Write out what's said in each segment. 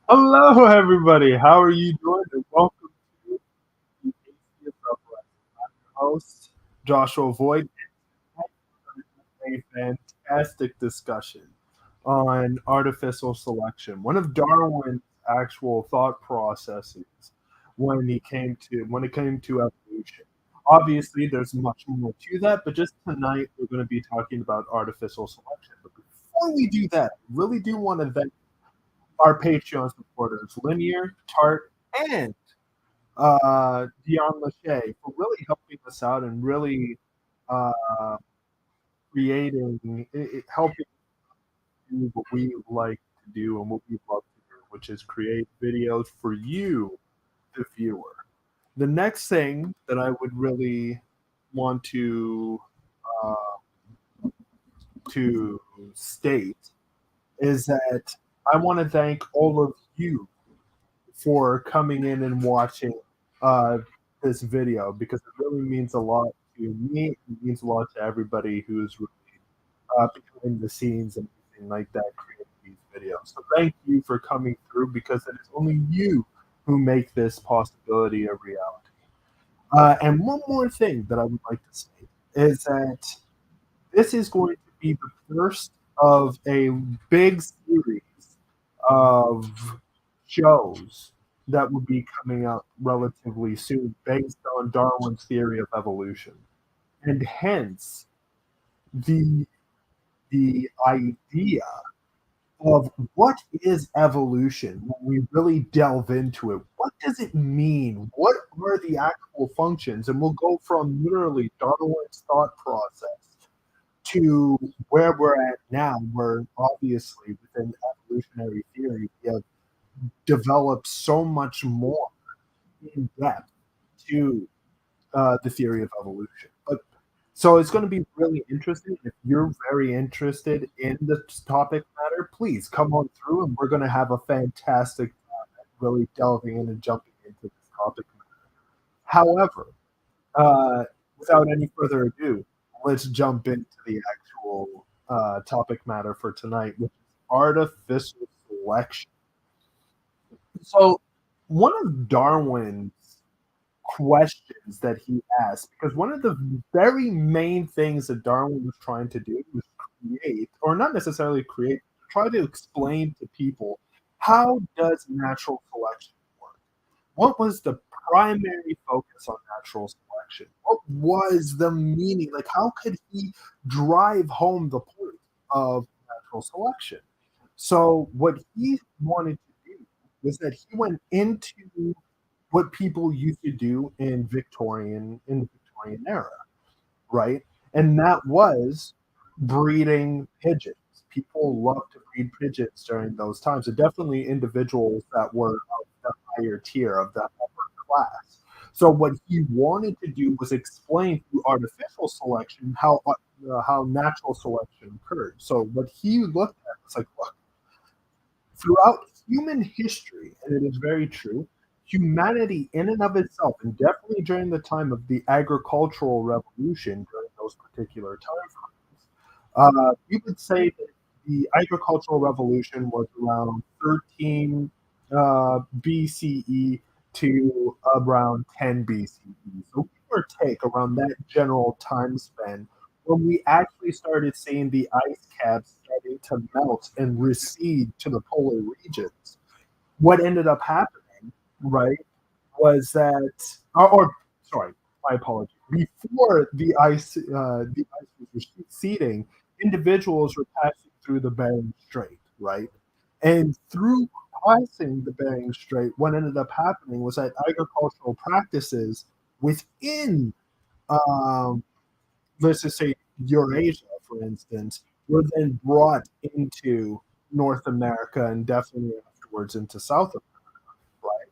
Hello, everybody. How are you doing? And welcome to the Atheist Uprising. I'm your host, Joshua Voigt, and tonight we're going to have a fantastic discussion on artificial selection. One of Darwin's actual thought processes when it came to evolution. Obviously, there's much more to that, but just tonight we're going to be talking about artificial selection. But before we do that, I really do want to thank our Patreon supporters, Linear, TART, and Dion LaShay for really helping us out and really uh, helping do what we like to do and what we love to do, which is create videos for you, the viewer. The next thing that I would really want uh, to state is that I want to thank all of you for coming in and watching uh, this video because it really means a lot to me. It means a lot to everybody who's really behind the scenes and everything like that creating these videos. So thank you for coming through because it is only you who make this possibility a reality. And one more thing that I would like to say is that this is going to be the first of a big series of shows that will be coming out relatively soon based on Darwin's theory of evolution. And hence the the idea of what is evolution when we really delve into it. What does it mean? What are the actual functions? And we'll go from literally Darwin's thought process to where we're at now, where obviously within evolutionary theory we have developed so much more in depth to the theory of evolution. But so it's going to be really interesting. If you're very interested in this topic matter, please come on through, and we're going to have a fantastic time at really delving in and jumping into this topic matter. However, without any further ado, let's jump into the actual topic matter for tonight, which is artificial selection. So, one of Darwin's questions that he asked, because one of the very main things that Darwin was trying to do was create, or not necessarily create, try to explain to people how does natural selection work? What was the primary focus on natural selection? What was the meaning? Like, how could he drive home the point of natural selection? So, what he wanted to do was that he went into what people used to do in the Victorian era, right? And that was breeding pigeons. People loved to breed pigeons during those times, and definitely individuals that were of the higher tier of the upper class. So what he wanted to do was explain through artificial selection how natural selection occurred. So what he looked at was like, look, throughout human history, and it is very true, humanity in and of itself, and definitely during the time of the agricultural revolution, during those particular time frames, you would say that the agricultural revolution was around 13 BCE to around 10 BCE. So give or take around that general time span when we actually started seeing the ice caps starting to melt and recede to the polar regions. What ended up happening, right, was that, or sorry, my apologies. Before the ice was receding, individuals were passing through the Bering Strait, right, and through passing the Bering Strait, what ended up happening was that agricultural practices within um, let's just say Eurasia, for instance, were then brought into North America and definitely afterwards into South America, right?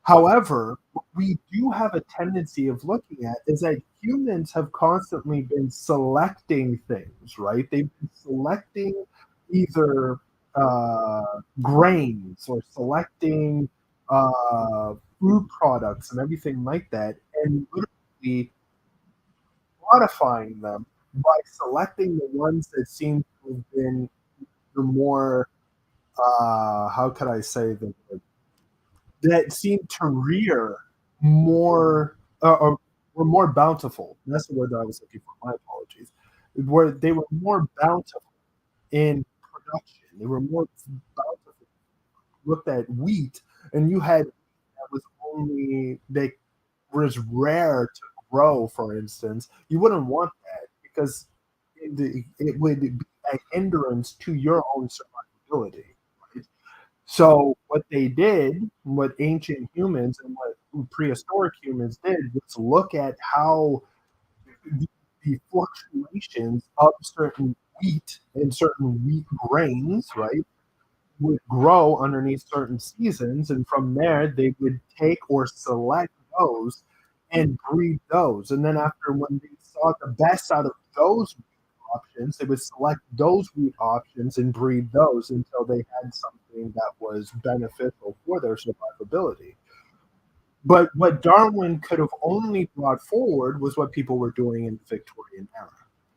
However, what we do have a tendency of looking at is that humans have constantly been selecting things, right? They've been selecting either grains or selecting food products and everything like that, and literally modifying them by selecting the ones that seem to have been the more how could I say that, that seemed to rear more, or were more bountiful. That's the word that I was looking for. My apologies. Where they were more bountiful in production. They were more bountiful. Looked at wheat, and you had that was only that was rare to grow, for instance. You wouldn't want that because it would be a hindrance to your own survivability. Right? So what they did, what ancient humans and what prehistoric humans did, was look at how the, the fluctuations of certain wheat and certain wheat grains, right, would grow underneath certain seasons, and from there they would take or select those and breed those. And then after when they saw the best out of those options, they would select those wheat options and breed those until they had something that was beneficial for their survivability. But what Darwin could have only brought forward was what people were doing in the Victorian era.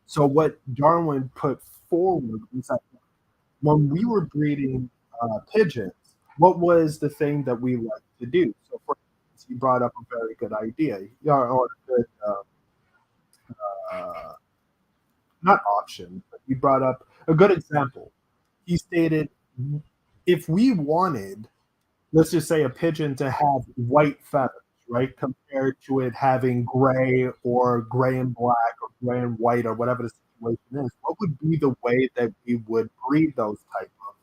So what Darwin put forward was that when we were breeding pigeons, what was the thing that we liked to do? So, for instance, he brought up a very good idea, or a good, uh, not option, but he brought up a good example. He stated, if we wanted, let's just say, a pigeon to have white feathers, right, compared to it having gray and black, or gray and white, or whatever the situation is, what would be the way that we would breed those type of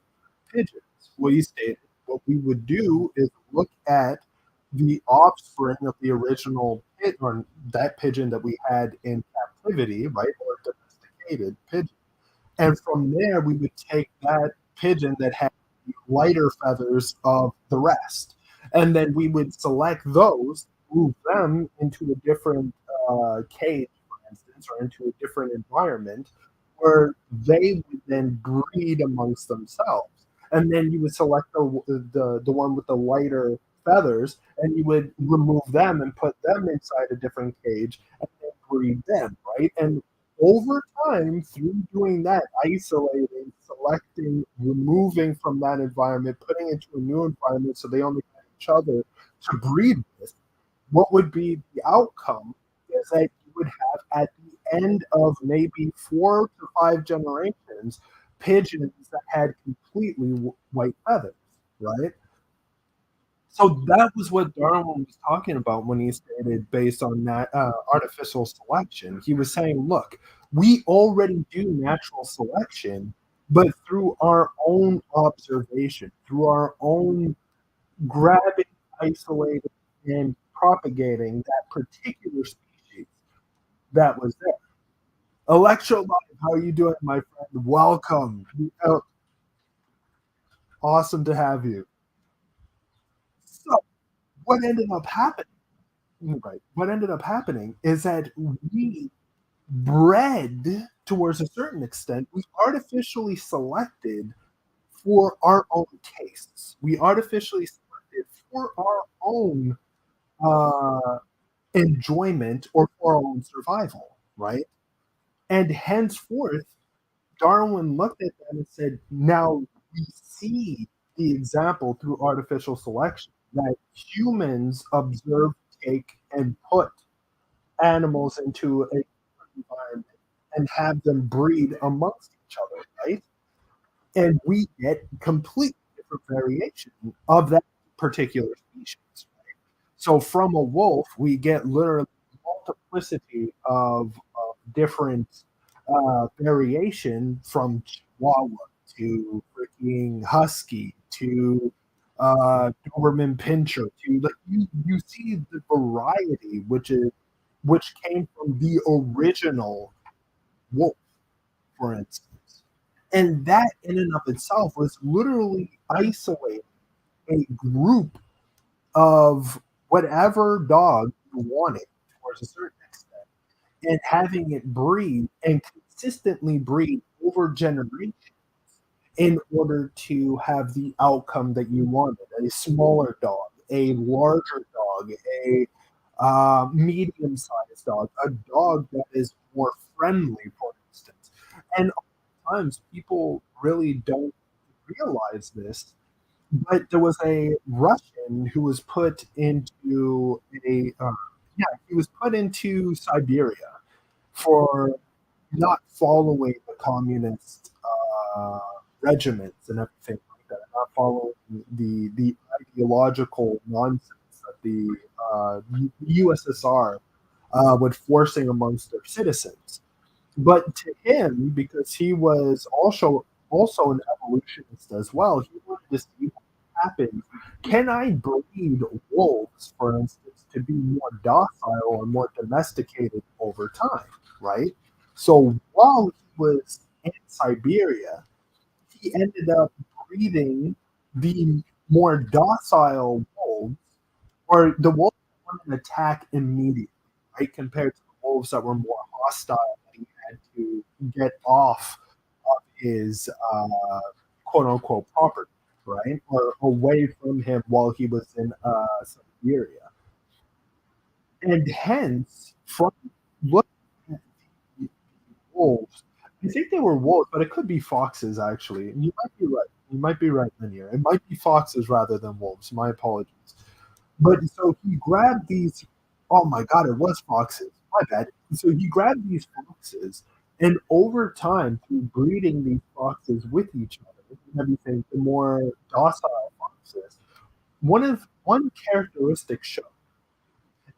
pigeons? We stated what we would do is look at the offspring of the original pit or that pigeon that we had in captivity, right, or domesticated pigeon. And from there, we would take that pigeon that had lighter feathers of the rest. And then we would select those, move them into a different cage, for instance, or into a different environment where they would then breed amongst themselves. And then you would select the one with the lighter feathers, and you would remove them and put them inside a different cage and then breed them, right? And over time, through doing that, isolating, selecting, removing from that environment, putting into a new environment so they only have each other to breed with, what would be the outcome is that you would have at the end of maybe 4 to 5 generations pigeons that had completely white feathers, right? So that was what Darwin was talking about when he stated based on that artificial selection. He was saying, look, we already do natural selection, but through our own observation, through our own grabbing, isolating, and propagating that particular species that was there. Electrolyte, how are you doing, my friend? Welcome. Awesome to have you. So, what ended up happening? Right. What ended up happening is that we bred, towards a certain extent, we artificially selected for our own tastes. We artificially selected for our own uh, enjoyment or for our own survival, right? And henceforth, Darwin looked at that and said, now we see the example through artificial selection that humans observe, take, and put animals into a environment and have them breed amongst each other, right? And we get completely different variation of that particular species. So from a wolf, we get literally multiplicity of different variation from Chihuahua to freaking Husky to Doberman Pinscher to like you see the variety which came from the original wolf, for instance. And that in and of itself was literally isolating a group of whatever dog you wanted towards a certain extent and having it breed and consistently breed over generations in order to have the outcome that you wanted a smaller dog, a larger dog, a medium sized dog, a dog that is more friendly, for instance. And oftentimes people really don't realize this, but there was a Russian who was put into yeah, he was put into Siberia for not following the communist uh, regiments and everything like that, not following the ideological nonsense that the USSR would forcing amongst their citizens. But to him, because he was also an evolutionist as well, he wanted to see what happens. Can I breed wolves, for instance, to be more docile or more domesticated over time? Right. So while he was in Siberia, he ended up breeding the more docile wolves, or the wolves that wouldn't attack immediately, right? Compared to the wolves that were more hostile that he had to get off of his quote unquote property, right? Or away from him while he was in Siberia. And hence, from looking at the wolves, I think they were wolves, but it could be foxes actually. And you might be right. You might be right, Linear. It might be foxes rather than wolves. My apologies. But so he grabbed these. Oh my God, it was foxes. My bad. So he grabbed these foxes, and over time, through breeding these foxes with each other and everything, the more docile foxes, one characteristic showed,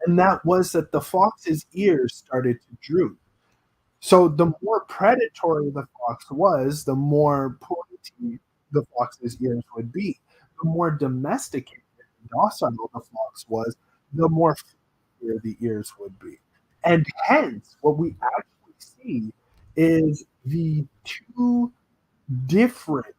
and that was that the fox's ears started to droop. So the more predatory the fox was, the more pointy the fox's ears would be. The more domesticated and docile the fox was, the more flakier the ears would be. And hence, what we actually see is the two different,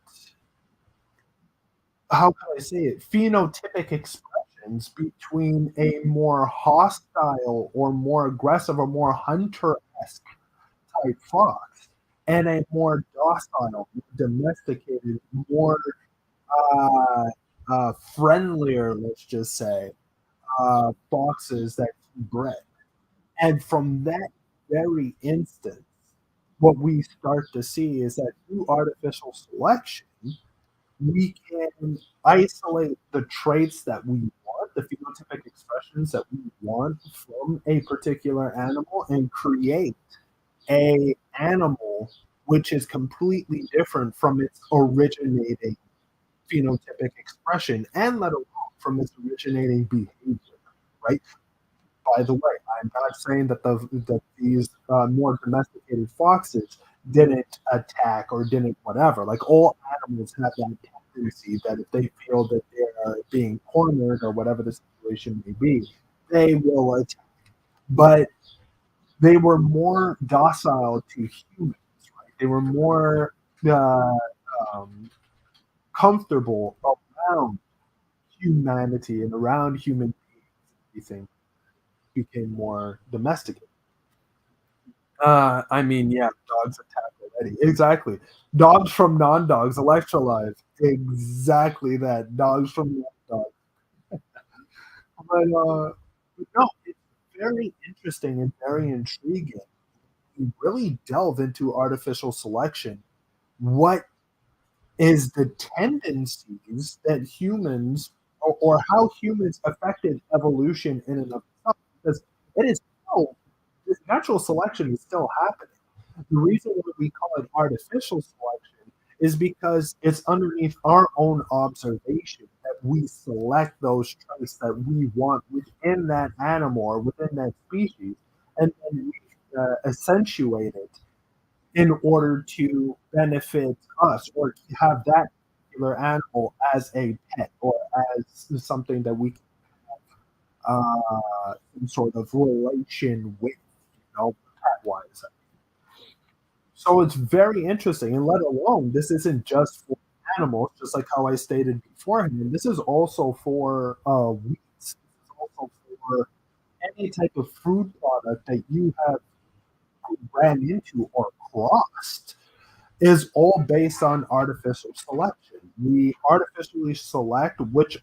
how can I say it, phenotypic expressions between a more hostile or more aggressive or more hunter esque type fox and a more docile, domesticated, more uh, friendlier, let's just say, foxes that he bred. And from that very instance, what we start to see is that through artificial selection, we can isolate the traits that we want, the phenotypic expressions that we want from a particular animal, and create a animal which is completely different from its originating phenotypic expression, and let alone from its originating behavior, right? By the way, I'm not saying that these more domesticated foxes didn't attack or didn't whatever. Like all animals have that tendency that if they feel that they are being cornered or whatever the situation may be, they will attack. But they were more docile to humans, right? They were more uh, um, comfortable around humanity and around human beings. Everything became more domesticated. I mean, yeah, dogs attack already. Exactly. Dogs from non-dogs, Electrolive. Exactly that. Dogs from non-dogs. But no, it's very interesting and very intriguing. You really delve into artificial selection. What is the tendencies that humans or how humans affected evolution in and of itself? Because it is still, this natural selection is still happening. The reason why we call it artificial selection is because it's underneath our own observation that we select those traits that we want within that animal or within that species, and then we accentuate it in order to benefit us or have that particular animal as a pet or as something that we can some sort of relation with, pet wise. So it's very interesting, and let alone this isn't just for animals, just like how I stated beforehand. This is also for wheats. This is also for any type of food product that you have ran into or crossed is all based on artificial selection. We artificially select which,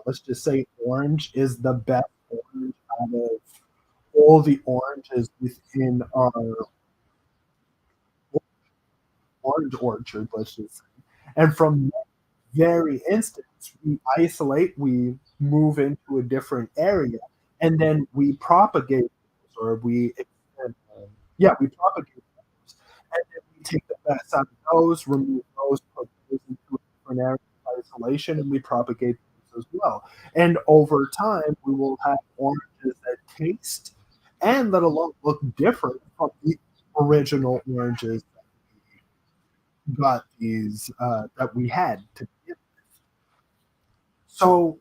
let's just say, orange is the best orange out of all the oranges within our orange orchard, let's just say. And from that very instance, we isolate, we move into a different area, and then we propagate those, or we extend, yeah, we propagate those, and then we take the best out of those, remove those, put those into a different area of isolation, and we propagate those as well. And over time, we will have oranges that taste and let alone look different from the original oranges got these that we had to begin. So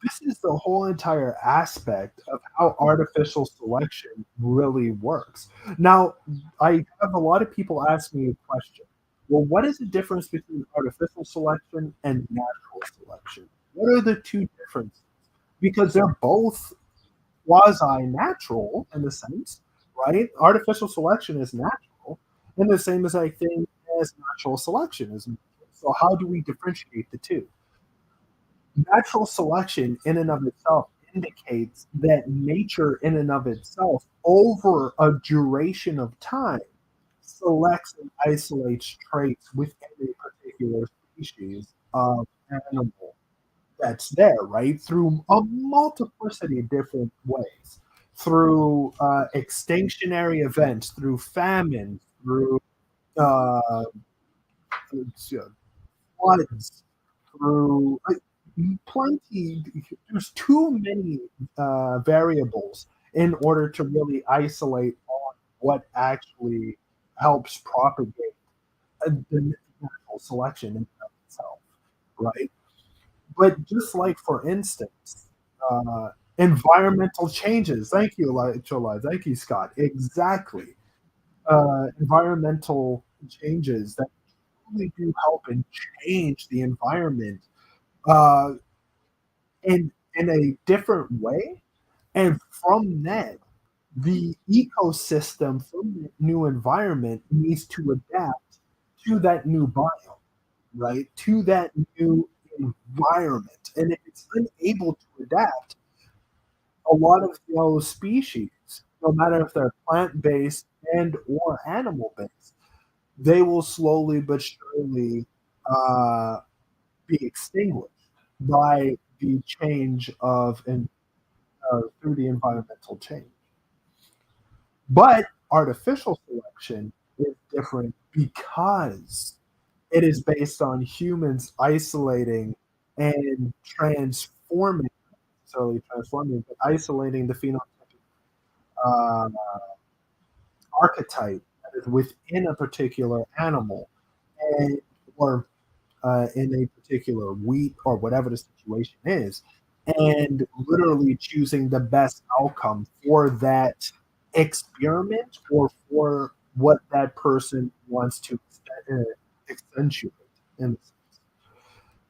this is the whole entire aspect of how artificial selection really works. Now, I have a lot of people ask me a question. Well, what is the difference between artificial selection and natural selection? What are the two differences? Because they're both quasi-natural in a sense, right? Artificial selection is natural, and the same as I think as natural selection is natural. So how do we differentiate the two? Natural selection in and of itself indicates that nature in and of itself, over a duration of time, selects and isolates traits within a particular species of animal that's there, right? Through a multiplicity of different ways, through extinctionary events, through famine, through uh, floods, through plenty. There's too many variables in order to really isolate on what actually helps propagate the natural selection in and of itself, right? But just like, for instance, environmental changes. Thank you, Chola. Thank you, Scott. Exactly. Environmental changes that really do help and change the environment uh, in a different way. And from that, the ecosystem from the new environment needs to adapt to that new biome, right? To that new environment. And if it's unable to adapt, a lot of those species, no matter if they're plant-based and or animal-based, they will slowly but surely uh, be extinguished by the change of and through the environmental change. But artificial selection is different because it is based on humans isolating and transforming, necessarily transforming, but isolating the phenotypic uh, archetype that is within a particular animal, and or in a particular wheat or whatever the situation is, and literally choosing the best outcome for that experiment or for what that person wants to accentuate. In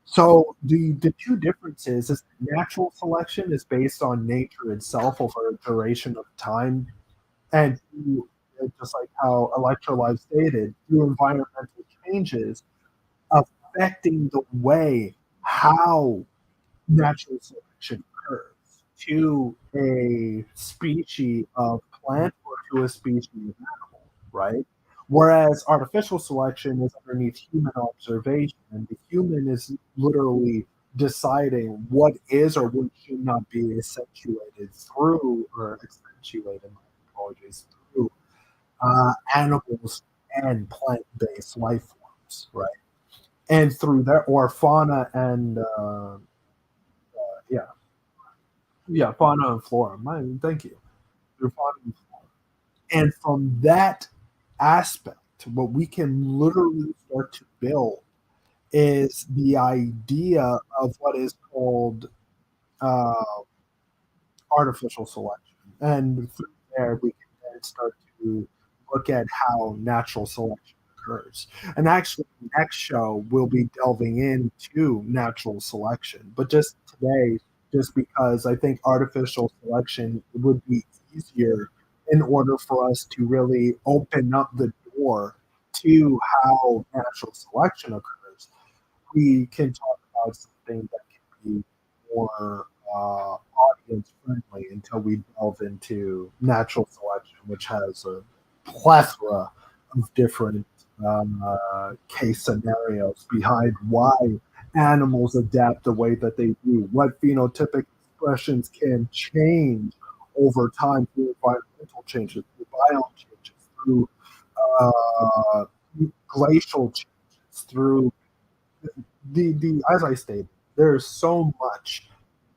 so the two differences is natural selection is based on nature itself over a duration of time, and just like how Electrolyte stated, through environmental changes affecting the way how natural selection occurs to a species of plant or to a species of animal, right? Whereas artificial selection is underneath human observation, and the human is literally deciding what is or what should not be accentuated through, or accentuated, my apologies, through animals and plant-based life forms, right? And through their or fauna and yeah, yeah, fauna and flora. Thank you. Through fauna and flora. And from that aspect, what we can literally start to build is the idea of what is called uh, artificial selection. And through there, we can then start to look at how natural selection occurs. And actually, next show, we'll be delving into natural selection. But just today, just because I think artificial selection would be easier in order for us to really open up the door to how natural selection occurs, we can talk about something that can be more audience friendly until we delve into natural selection, which has a plethora of different case scenarios behind why animals adapt the way that they do, what phenotypic expressions can change over time through environmental changes, through biome changes, through uh, glacial changes, through the as I stated, there's so much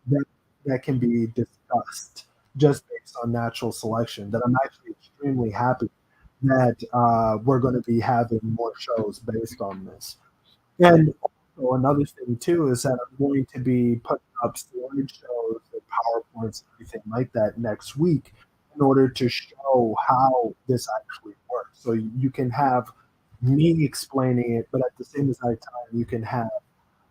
that that can be discussed just based on natural selection that I'm actually extremely happy that we're going to be having more shows based on this. And also another thing too is that I'm going to be putting up storage shows and PowerPoints and everything like that next week in order to show how this actually works. So you can have me explaining it, but at the same exact time, you can have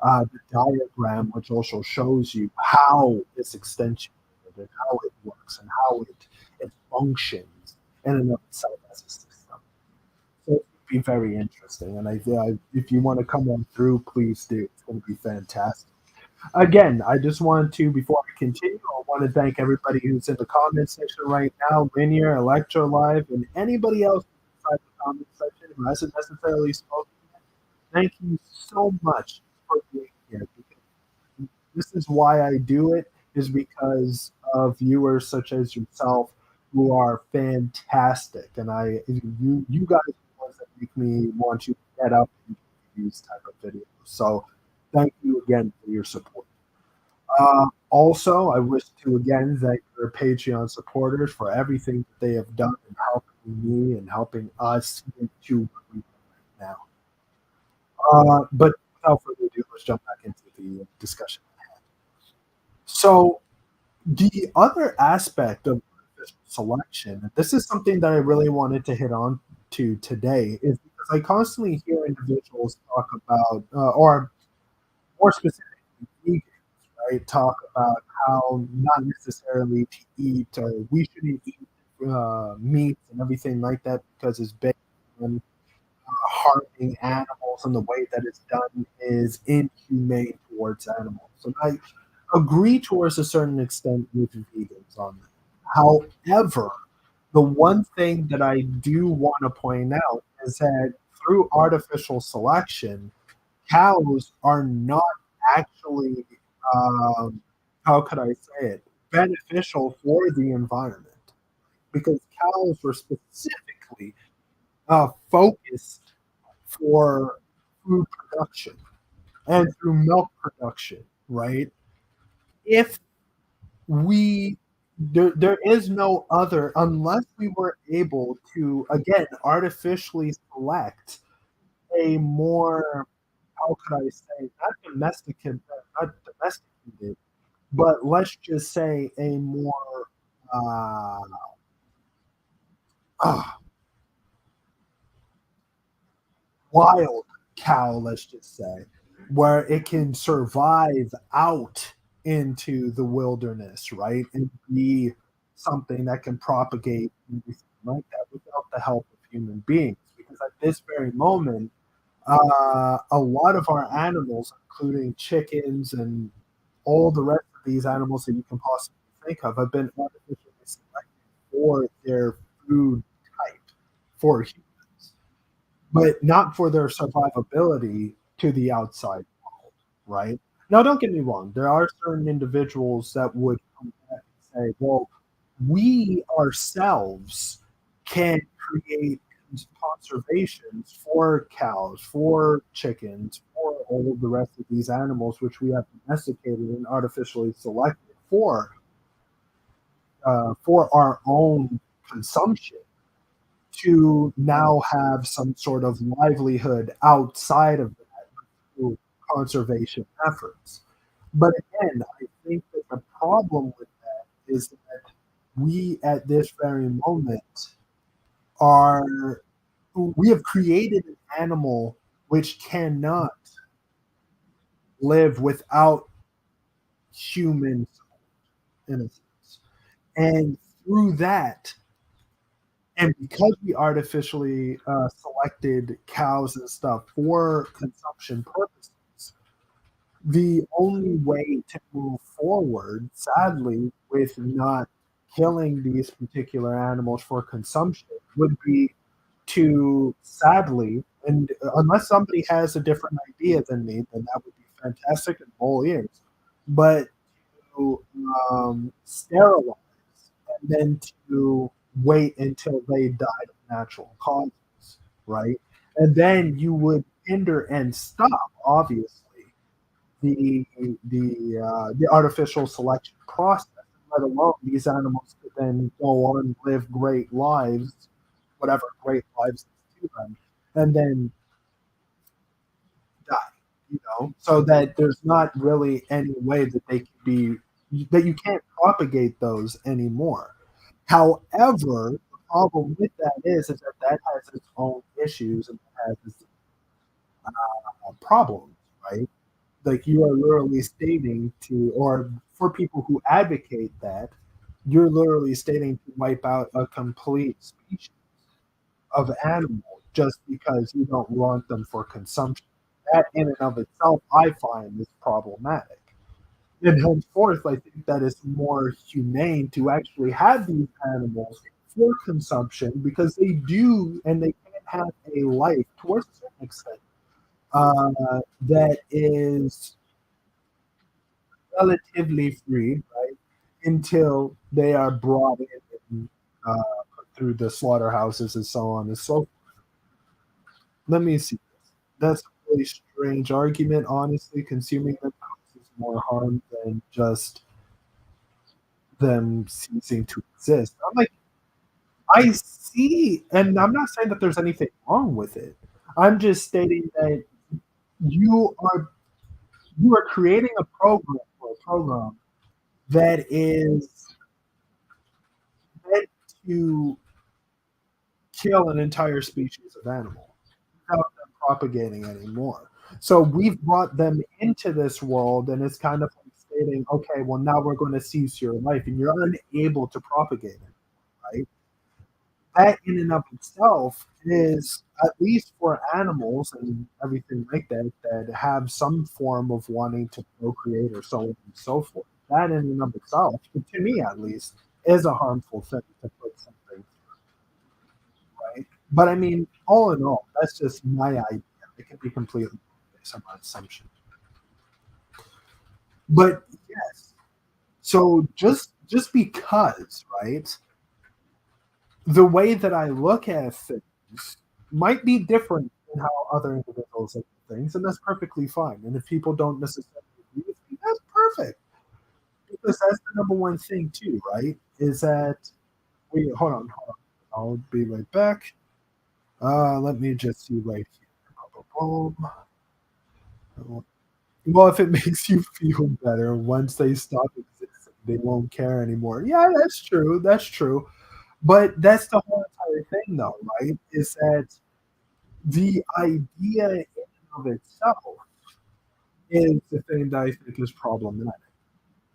the diagram, which also shows you how this extension and how it works and how it functions in and of itself as a system. So it would be very interesting. And if you want to come on through, please do. It's going to be fantastic. Again, I just want to, before I continue, I want to thank everybody who's in the comment section right now, Linear, Electro Live, and anybody else inside the comment section who hasn't necessarily spoken yet. Thank you so much for being here. Because this is why I do it, is because of viewers such as yourself who are fantastic. And you guys are the ones that make me want to get up and do these type of videos. So thank you again for your support. Also, I wish to again thank our Patreon supporters for everything that they have done in helping me and helping us get to where we are right now. But without further ado, let's jump back into the discussion. So, the other aspect of artificial selection, and this is something that I really wanted to hit on to today, is because I constantly hear individuals talk about, or more specifically, vegans, right? Talk about how not necessarily to eat, or we shouldn't eat meat and everything like that because it's based on harming animals, and the way that it's done is inhumane towards animals. So I agree towards a certain extent with vegans on that. However, the one thing that I do want to point out is that through artificial selection, cows are not actually, um, how could I say it, beneficial for the environment because cows were specifically focused for food production and through milk production, right? If we there is no other unless we were able to again artificially select a more, how could I say, not domesticated, but let's just say a more uh, uh, wild cow, let's just say, where it can survive out into the wilderness, right? And be something that can propagate and everything like that without the help of human beings. Because at this very moment, a lot of our animals, including chickens and all the rest of these animals that you can possibly think of, have been artificially selected for their food type, for humans, but not for their survivability to the outside world, right? Now, don't get me wrong. There are certain individuals that would come back and say, well, we ourselves can create conservations for cows, for chickens, for all of the rest of these animals, which we have domesticated and artificially selected for our own consumption to now have some sort of livelihood outside of that through conservation efforts. But again, I think that the problem with that is that we at this very moment are we have created an animal which cannot live without humans in a sense. And through that, and because we artificially selected cows and stuff for consumption purposes, the only way to move forward, sadly, with not killing these particular animals for consumption would be to sadly And unless somebody has a different idea than me, then that would be fantastic and all ears. But to sterilize and then to wait until they died of natural causes, right? And then you would hinder and stop, obviously, the artificial selection process. Let alone these animals could then go on live great lives, whatever great lives is to them, and then die. So that there's not really any way that they can be that you can't propagate those anymore. However, the problem with that is that that has its own issues and has its problems, right? Like you are literally stating to, or for people who advocate that, you're literally stating to wipe out a complete species of animal just because you don't want them for consumption. That in and of itself, I find is problematic. And henceforth, I think that it's more humane to actually have these animals for consumption because they do and they can have a life towards a certain extent that is relatively free, right? Until they are brought in and through the slaughterhouses and so on and so forth. Let me see this. That's a really strange argument, honestly. Consuming them causes more harm than just them ceasing to exist. I'm like, I see, and I'm not saying that there's anything wrong with it. I'm just stating that you are you are creating a program for a program that is meant to kill an entire species of animal without them propagating anymore. So we've brought them into this world, and it's kind of like stating, okay, well, now we're going to cease your life, and you're unable to propagate it, right? That in and of itself is, at least for animals and everything like that, that have some form of wanting to procreate or so on and so forth. That in and of itself, to me at least, is a harmful thing to put something right. But I mean, all in all, that's just my idea. It can be completely based on my assumption. But yes, so just because, right, the way that I look at things might be different than how other individuals look at things, and that's perfectly fine. And if people don't necessarily agree with me, that's perfect. Because that's the number one thing too, right? Is that wait, hold on. I'll be right back. Let me just see right here. Boom, boom. Well, if it makes you feel better, once they stop existing, they won't care anymore. Yeah, that's true. That's true. But that's the whole entire thing, though, right? Is that the idea in and of itself is the thing that I think is problematic,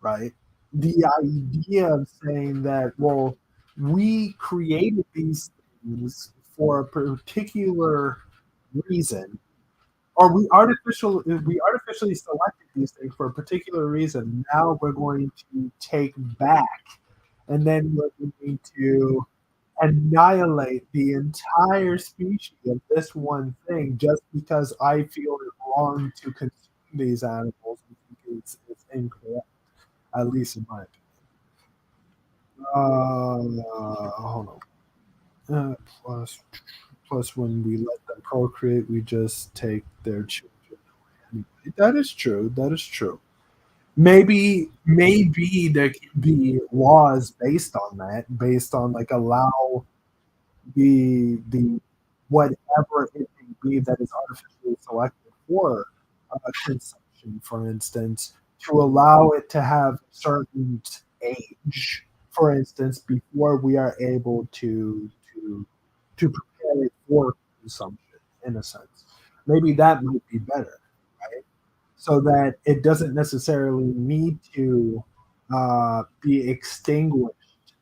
right? The idea of saying that, well, we created these things for a particular reason, or we artificially selected these things for a particular reason. Now we're going to take back, and then we're going to annihilate the entire species of this one thing just because I feel it wrong to consume these animals. I think it's incorrect, at least in my opinion. Hold on. Plus, when we let them procreate, we just take their children away anyway. That is true. That is true. Maybe there can be laws based on that, based on like allow the whatever it may be that is artificially selected for consumption, for instance, to allow it to have a certain age, for instance, before we are able to prepare it for consumption, in a sense. Maybe that might be better, right? So that it doesn't necessarily need to be extinguished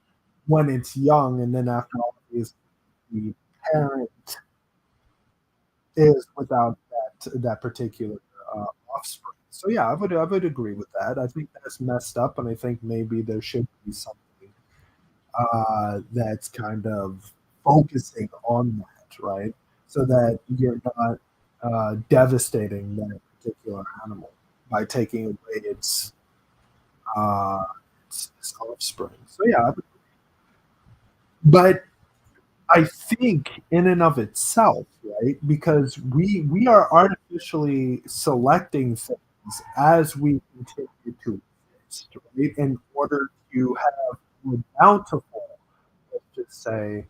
when it's young, and then after all these the parent is without that particular uh, offspring. So yeah, I would agree with that. I think that's messed up, and I think maybe there should be something that's kind of focusing on that, right? so that you're not devastating that particular animal by taking away uh, its offspring. So yeah, but I think in and of itself, right? Because we are artificially selecting things as we continue to exist, right? In order to have more bountiful, let's just say,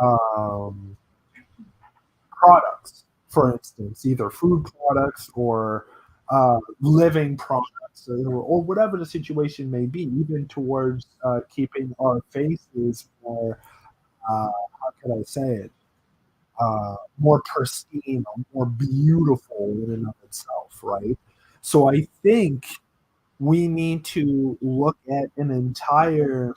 um, products, for instance, either food products or living products, or whatever the situation may be, even towards keeping our faces more, how can I say it, more pristine or more beautiful in and of itself, right? So I think we need to look at an entire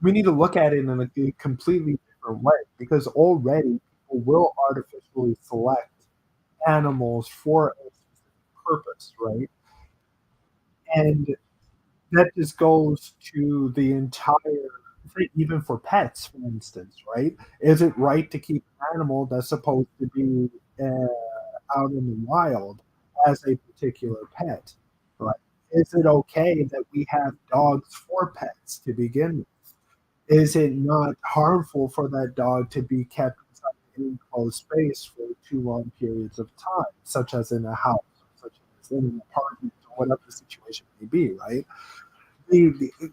we need to look at it in a completely different way because already people will artificially select animals for a specific purpose, right? And that just goes to the entire even for pets, for instance, right? Is it right to keep an animal that's supposed to be out in the wild as a particular pet, right? Is it okay that we have dogs for pets to begin with? Is it not harmful for that dog to be kept inside an enclosed space for too long periods of time, such as in a house, such as in an apartment, or whatever the situation may be, right?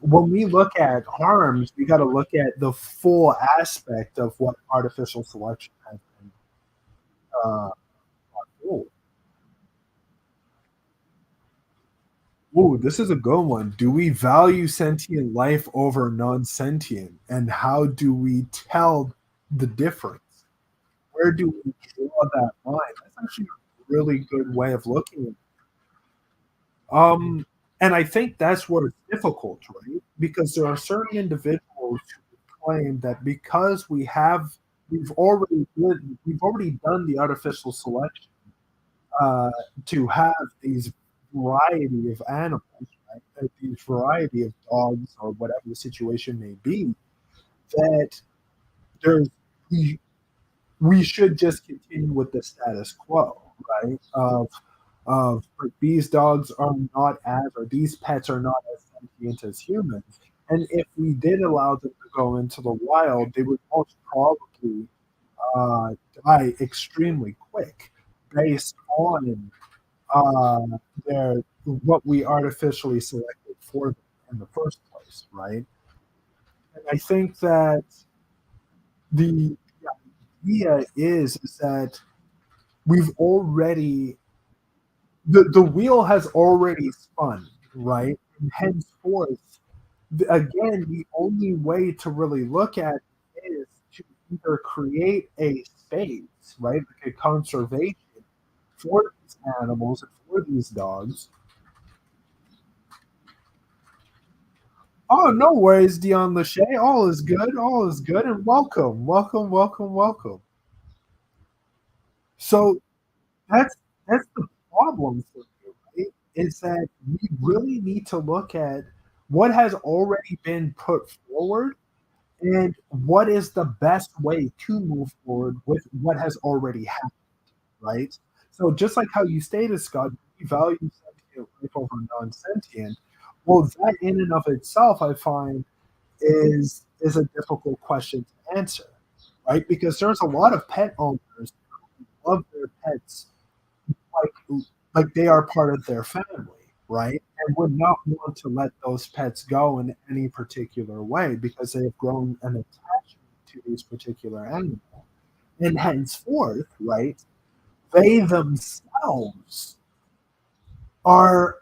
When we look at harms, we got to look at the full aspect of what artificial selection has been. Uh, oh, ooh, this is a good one. Do we value sentient life over non-sentient, and how do we tell the difference? Where do we draw that line? That's actually a really good way of looking at it. And I think that's what is difficult, right? Because there are certain individuals who claim that because we've already done the artificial selection uh, to have these variety of animals, right? These variety of dogs or whatever the situation may be, that there's we we should just continue with the status quo, right? Of like, these dogs are not as or these pets are not as sentient as humans. And if we did allow them to go into the wild, they would most probably uh, die extremely quick based on uh, their what we artificially selected for them in the first place, right? And I think that the idea is that we've already the wheel has already spun, right? And henceforth, again, the only way to really look at it is to either create a space, right, like a conservation for these animals and for these dogs. Oh, no worries, Dion LaShay. All is good. All is good. And welcome, welcome, welcome, welcome. So that's the problem for you, right? Is that we really need to look at what has already been put forward and what is the best way to move forward with what has already happened, right? So just like how you stated, Scott, we value sentient life over non-sentient. Well, that in and of itself, I find is a difficult question to answer, right? Because there's a lot of pet owners who love their pets like they are part of their family, right? And would not want to let those pets go in any particular way because they have grown an attachment to these particular animals. And henceforth, right, they themselves are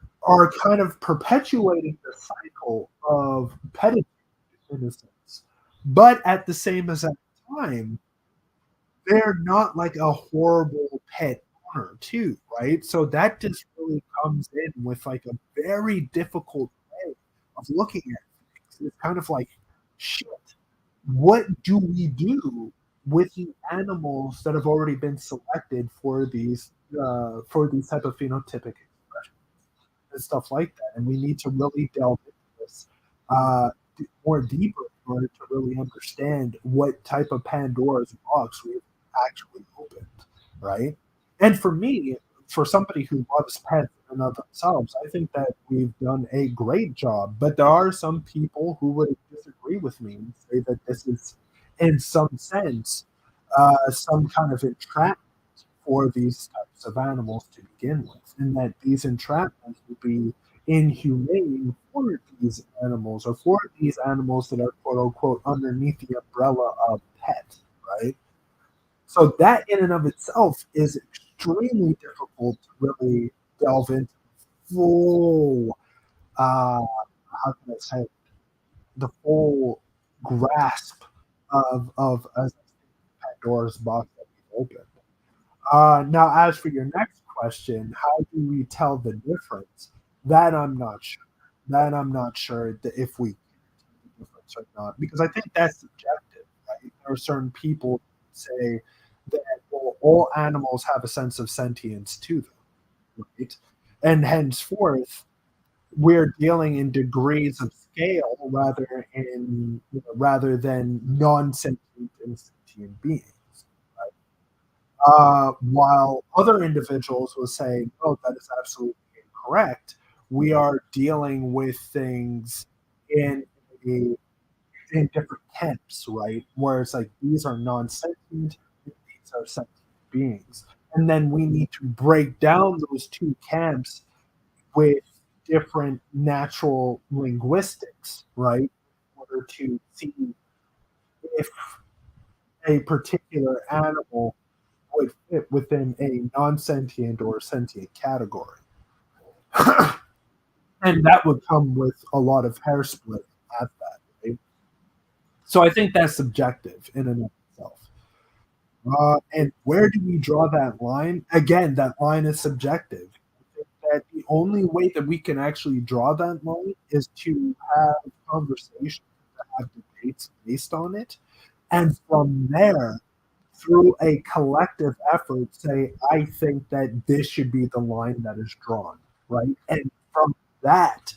kind of perpetuating the cycle of pedantry in a sense. But at the same exact time, they're not like a horrible pet owner too, right? So that just really comes in with like a very difficult way of looking at things. It's kind of like, shit, what do we do with the animals that have already been selected for these type of phenotypic expressions and stuff like that? And we need to really delve into this more deeper in order to really understand what type of Pandora's box we've actually opened, right? And for me, for somebody who loves pets in and of themselves, I think that we've done a great job. But there are some people who would disagree with me and say that this is, in some sense, some kind of entrapment for these types of animals to begin with, and that these entrapments would be inhumane for these animals or for these animals that are quote unquote underneath the umbrella of pet, right? So that in and of itself is extremely difficult to really delve into full how can I say it? The full grasp of as Pandora's box that we've opened. Now, as for your next question, how do we tell the difference? That I'm not sure. That I'm not sure that if we can tell the difference or not, because I think that's subjective, right? There are certain people who say that well, all animals have a sense of sentience to them, right? And henceforth, we're dealing in degrees of scale rather than non-sentient and sentient beings. Right? While other individuals will say, "Oh, that is absolutely incorrect." We are dealing with things in a, in different camps, right? Where it's like these are non-sentient, and these are sentient beings, and then we need to break down those two camps with different natural linguistics, right? In order to see if a particular animal would fit within a non-sentient or sentient category. And that would come with a lot of hair split at that, right? So I think that's subjective in and of itself. And where do we draw that line? Again, that line is subjective. I think that the only way that we can actually draw that line is to have conversations, to have debates based on it. And from there, through a collective effort, say, I think that this should be the line that is drawn, right? And from that,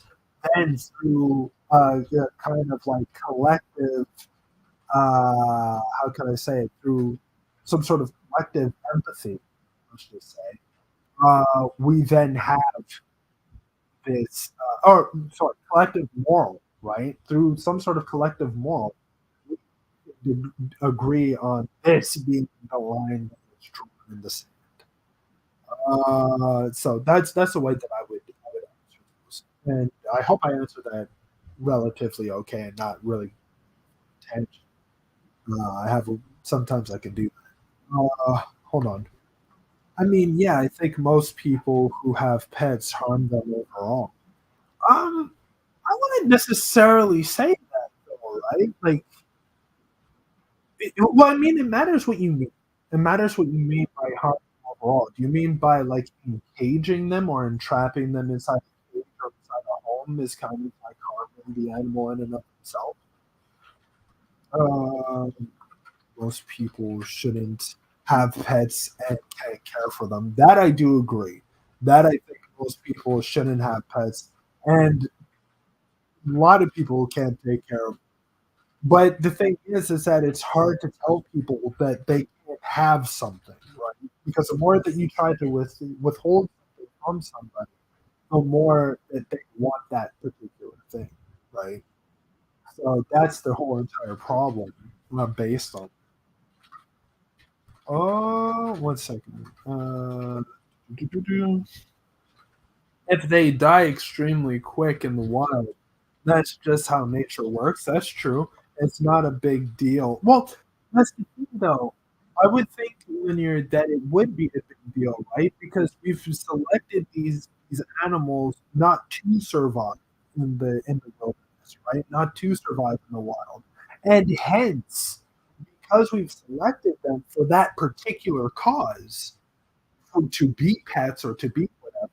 then through kind of like collective, how can I say it, through some sort of collective empathy, let's just say, we then have this, or sorry, collective moral, right? Through some sort of collective moral, we could agree on this being the line that is drawn in the sand. So that's the way that I would answer those, and I hope I answered that relatively okay and not really tangent. I have sometimes I can do that. Hold on. I mean, yeah, I think most people who have pets harm them overall. Um, I wouldn't necessarily say that though, right? Like, well, I mean, it matters what you mean. It matters what you mean by harm overall. Do you mean by like encaging them or entrapping them inside a cage or inside a home is kind of like harming the animal in and of itself? Um, most people shouldn't have pets and can't care for them. That I do agree. That I think most people shouldn't have pets, and a lot of people can't take care of. But the thing is that it's hard to tell people that they can't have something, right? Because the more that you try to withhold something from somebody, the more that they want that particular thing, right? So that's the whole entire problem based on. Oh, one second. If they die extremely quick in the wild, that's just how nature works. That's true. It's not a big deal. Well, that's the thing, though. I would think, Linear, that it would be a big deal, right? Because we've selected these animals not to survive in the wilderness, right? Not to survive in the wild, and hence, because we've selected them for that particular cause, to be pets or to be whatever.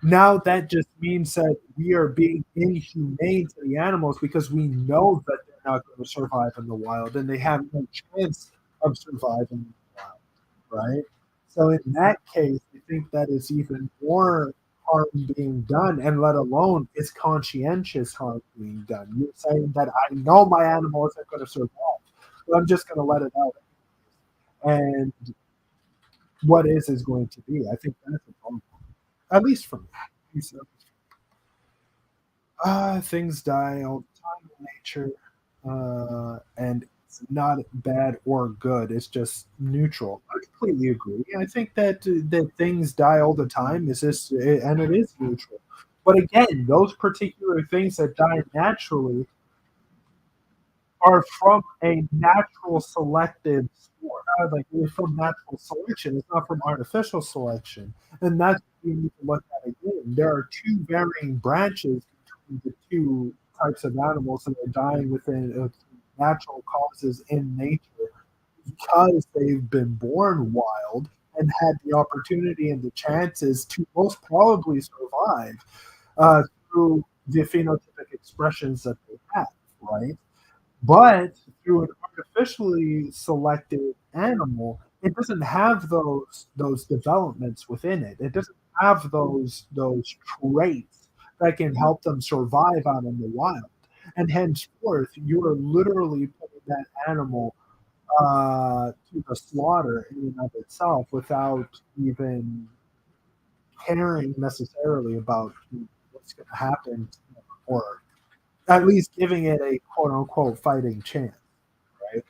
Now that just means that we are being inhumane to the animals because we know that they're not going to survive in the wild and they have no chance of surviving in the wild, right? So in that case, I think that is even more harm being done, and let alone it's conscientious harm being done. You're saying that I know my animal isn't going to survive, but I'm just going to let it out. and what is going to be. I think that's a problem, at least for me. So, things die all the time in nature, and it's not bad or good. It's just neutral. I completely agree. I think that things die all the time is just, and it is neutral. But again, those particular things that die naturally are from a natural selective sport. Like they're from natural selection. It's not from artificial selection, and that's what we need to look at again. There are two varying branches between the two types of animals that are dying within natural causes in nature because they've been born wild and had the opportunity and the chances to most probably survive uh, through the phenotypic expressions that they have, right? But through an artificially selected animal, it doesn't have those developments within it. It doesn't have those traits that can help them survive out in the wild. And henceforth, you are literally putting that animal to the slaughter in and of itself without even caring necessarily about what's going to happen, or at least giving it a quote unquote fighting chance, right?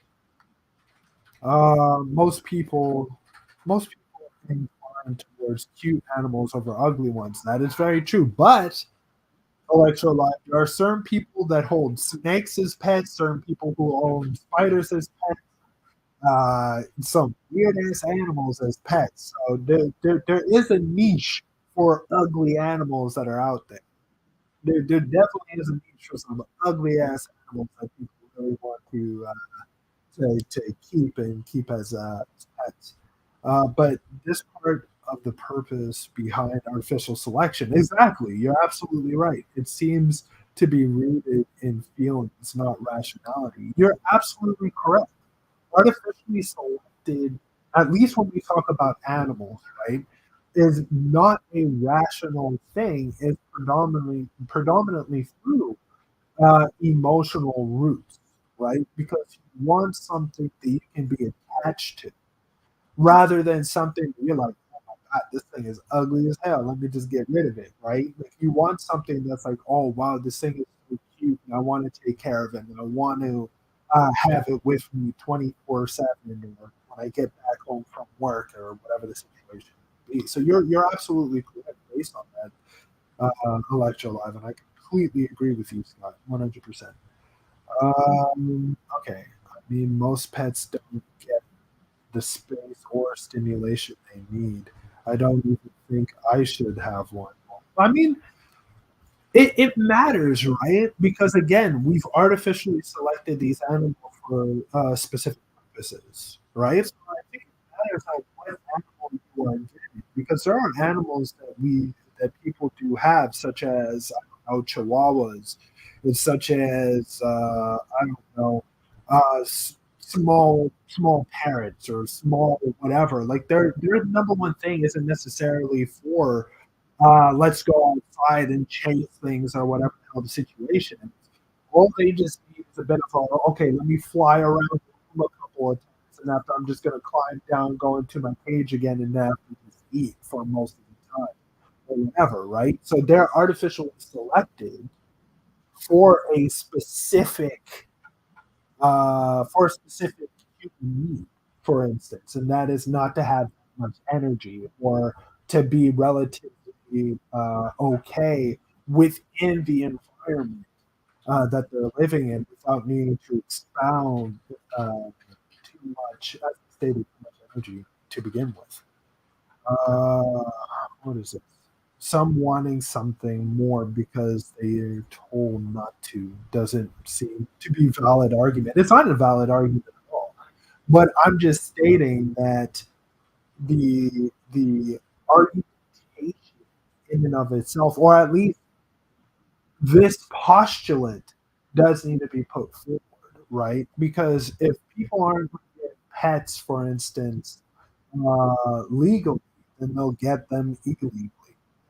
Most people incline towards cute animals over ugly ones. That is very true. But electrolyte, there are certain people that hold snakes as pets, certain people who own spiders as pets, some weird ass animals as pets. So there is a niche for ugly animals that are out there. There definitely is a niche for some ugly ass animals that people really want to keep as pets. But this part of the purpose behind artificial selection, exactly, you're absolutely right. It seems to be rooted in feelings, not rationality. You're absolutely correct. Artificially selected, at least when we talk about animals, right, is not a rational thing. It's predominantly through emotional roots, right? Because you want something that you can be attached to, rather than something that you're like, oh my god, this thing is ugly as hell. Let me just get rid of it, right? Like you want something that's like, oh wow, this thing is so cute, and I want to take care of it, and I want to have it with me 24/7, or when I get back home from work or whatever the situation may be. So you're absolutely correct based on that, Electro Live, and I completely agree with you, Scott, 100%. Okay. I mean, most pets don't get the space or stimulation they need. I don't even think I should have one. I mean, it matters, right? Because again, we've artificially selected these animals for specific purposes, right? So I think it matters like what animal you are getting, because there are animals that people do have, such as I don't know Chihuahuas, and such as I don't know small parrots or small whatever. Like their number one thing isn't necessarily for let's go outside and chase things or whatever the hell the situation is. All they just need is a bit of a, okay, let me fly around a couple of times, and after I'm just going to climb down, go into my cage again, and then just eat for most of the time or whatever, right? So they're artificially selected for a specific human need, for instance, and that is not to have much energy or to be relatively okay within the environment that they're living in without needing to expound too much, as I stated, too much energy to begin with. Uh, what is it? Some wanting something more because they're told not to doesn't seem to be a valid argument. It's not a valid argument at all. But I'm just stating that the argumentation in and of itself, or at least this postulate, does need to be put forward, right? Because if people aren't going to get pets, for instance, legally, then they'll get them illegally.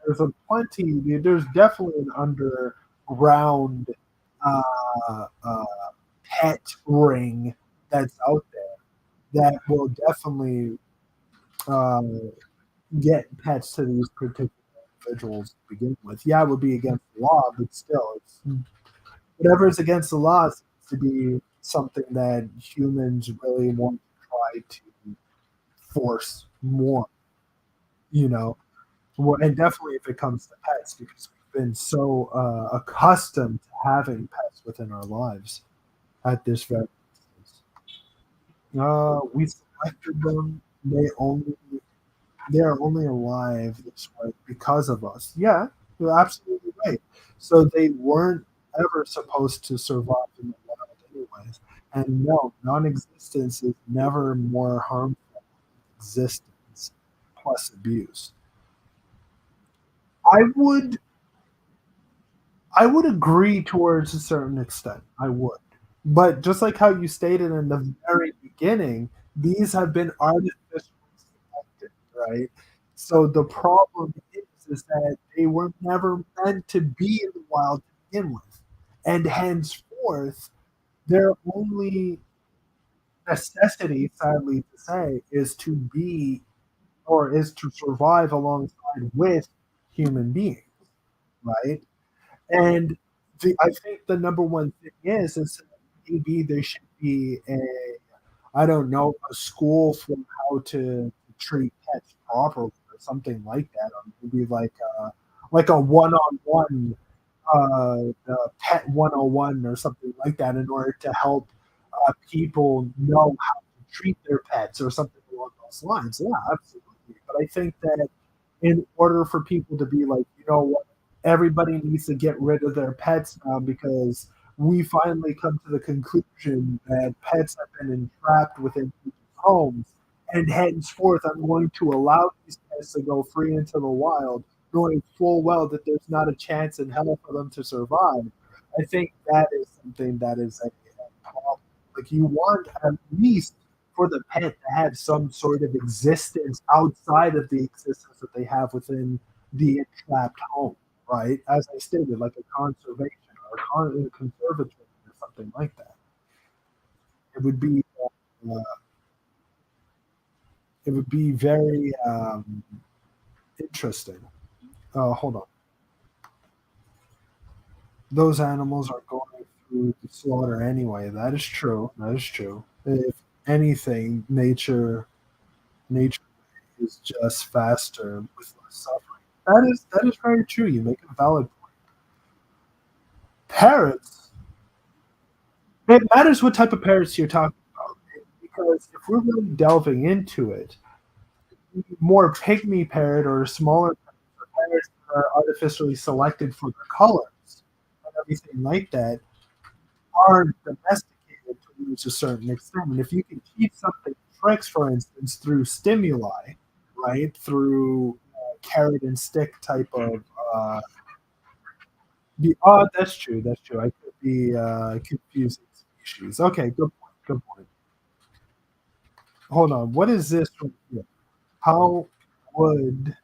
There's definitely an underground uh, uh, pet ring that's out there. that will definitely uh, get pets to these particular individuals to begin with. Yeah, it would be against the law, but still, it's whatever is against the law seems to be something that humans really want to try to force more, you know. Well, and definitely if it comes to pets, because we've been so accustomed to having pets within our lives at this very instance. We selected them. They are only alive this way because of us. Yeah, you're absolutely right. So they weren't ever supposed to survive in the wild anyways. And no, non-existence is never more harmful than existence plus abuse. I would I would agree towards a certain extent. I would. But just like how you stated in the very beginning, these have been artificially selected, right? So the problem is that they were never meant to be in the wild to begin with. And henceforth, their only necessity, sadly to say, is to be or is to survive alongside with human beings, right? And I think the number one thing is that maybe there should be a I don't know, a school for how to treat pets properly or something like that, or maybe like a one-on-one, pet 101 or something like that in order to help, people know how to treat their pets or something along those lines. Yeah, absolutely. But I think that in order for people to be like, you know what, everybody needs to get rid of their pets now because we finally come to the conclusion that pets have been entrapped within people's homes, and henceforth I'm going to allow these pets to go free into the wild, knowing full well that there's not a chance in hell for them to survive. I think that is something that is a problem. Like you want at least for the pet to have some sort of existence outside of the existence that they have within the entrapped home, right? As I stated, like a conservation or a conservatory or something like that. It would be it would be very interesting. Hold on, those animals are going through the slaughter anyway. That is true. That is true. If anything, nature is just faster with less suffering. That is very true. You make a valid point. Parrots. It matters what type of parrots you're talking about, because if we're really delving into it, more pygmy parrot or smaller parrots that are artificially selected for their colors and everything like that are domesticated to a certain extent. And if you can teach something tricks, for instance, through stimuli, right, through carrot and stick type of that's true. That's true. I could be confusing species. Okay, good point. Good point. Hold on. What is this right here? How would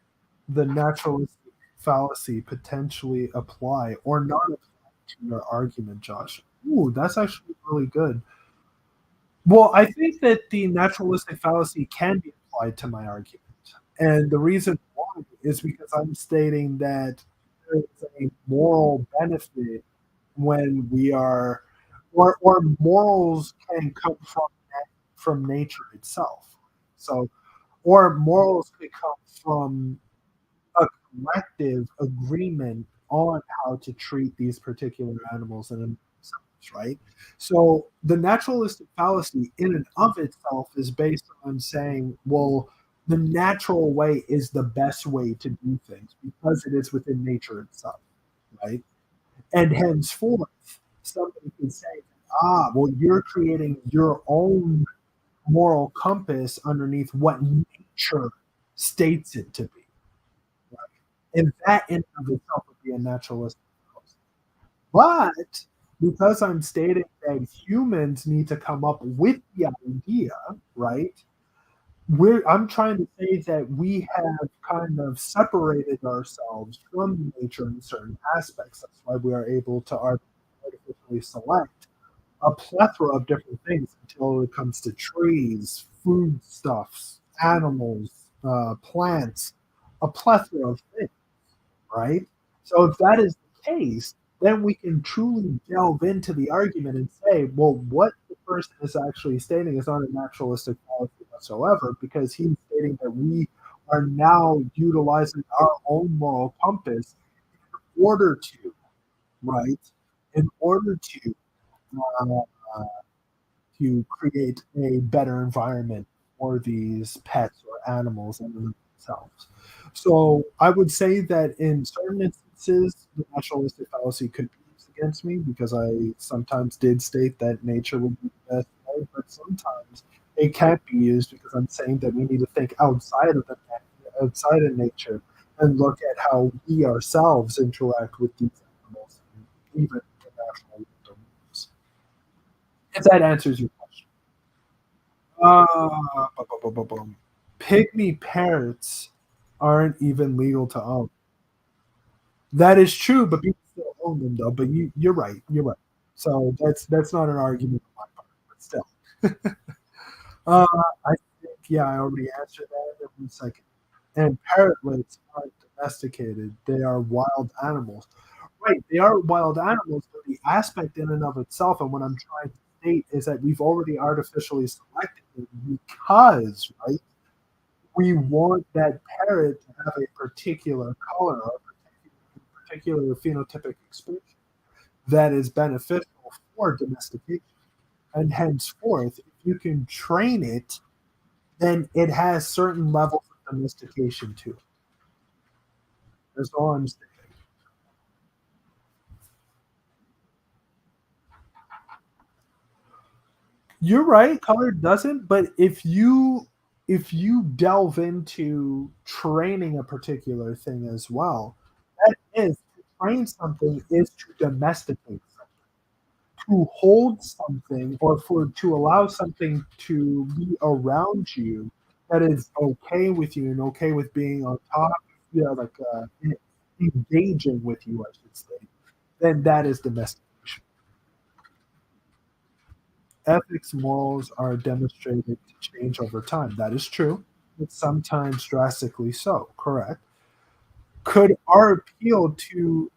the naturalistic fallacy potentially apply or not apply to your argument, Josh? Ooh, that's actually really good. Well, I think that the naturalistic fallacy can be applied to my argument. And the reason why is because I'm stating that there is a moral benefit when we are or morals can come from nature itself. So or morals could come from a collective agreement on how to treat these particular animals and themselves, right? So the naturalistic fallacy in and of itself is based on saying, well, the natural way is the best way to do things because it is within nature itself, right? And henceforth, somebody can say, well, you're creating your own moral compass underneath what nature states it to be. And that in and of itself would be a naturalistic fallacy. But because I'm stating that humans need to come up with the idea, right? I'm trying to say that we have kind of separated ourselves from nature in certain aspects. That's why we are able to artificially select a plethora of different things until it comes to trees, foodstuffs, animals, plants, a plethora of things, right? So if that is the case, then we can truly delve into the argument and say, well, what the person is actually stating is not a naturalistic fallacy whatsoever, because he's stating that we are now utilizing our own moral compass in order to, right, in order uh, to create a better environment for these pets or animals and themselves. So I would say that in certain instances, the naturalistic fallacy could be used against me because I sometimes did state that nature would be the best way, but sometimes it can't be used because I'm saying that we need to think outside of nature and look at how we ourselves interact with these animals and even the natural world. If that answers your question. Bum. Pygmy parrots aren't even legal to own. That is true, but people still own them though. But you're right. You're right. So that's not an argument on my part, but still. Uh, I think yeah, I already answered that in 1 second. And parrotlets aren't domesticated; they are wild animals. Right, they are wild animals, but the aspect in and of itself, and what I'm trying to state is that we've already artificially selected them because, right, we want that parrot to have a particular color or particular phenotypic expression that is beneficial for domestication. And henceforth, if you can train it, then it has certain levels of domestication too. That's all I'm saying. You're right, color doesn't, but if you delve into training a particular thing as well, that is to train something is to domesticate to hold something or for to allow something to be around you that is okay with you and okay with being on top, you know, like engaging with you, I should say, then that is domestication. Ethics, morals are demonstrated to change over time. That is true, but sometimes drastically so. Correct. Could our appeal to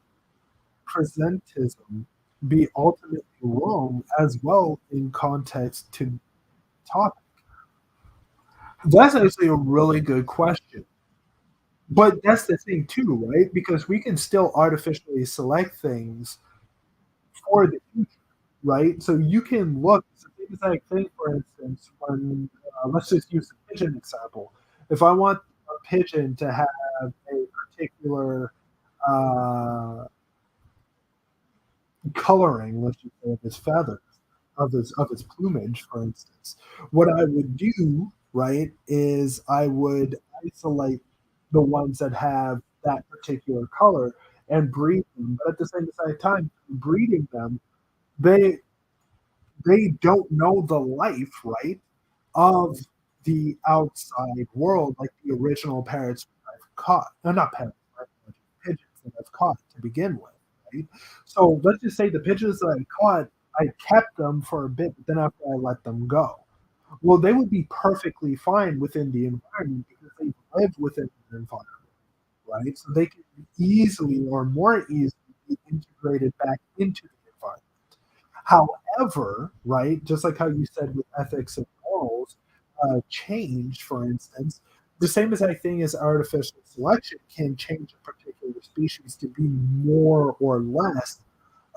presentism be ultimately wrong as well in context to topic? That's actually a really good question. But that's the thing too, right? Because we can still artificially select things for the future, right? So you can look, it's a thematic thing, for instance, when let's just use the pigeon example. If I want a pigeon to have a particular uh, coloring, let's just say, of his feathers, of his plumage, for instance. What I would do, right, is I would isolate the ones that have that particular color and breed them. But at the same time, breeding them, they they don't know the life, right, of the outside world like the original parrots I've caught. No, not parrots, right, pigeons that I've caught to begin with, right? So let's just say the pigeons that I caught, I kept them for a bit, but then after I let them go. Well, they would be perfectly fine within the environment because they live within the environment, right? So they can easily or more easily be integrated back into the environment. However, right, just like how you said with ethics and morals, change, for instance, the same exact thing as artificial selection can change a particular species to be more or less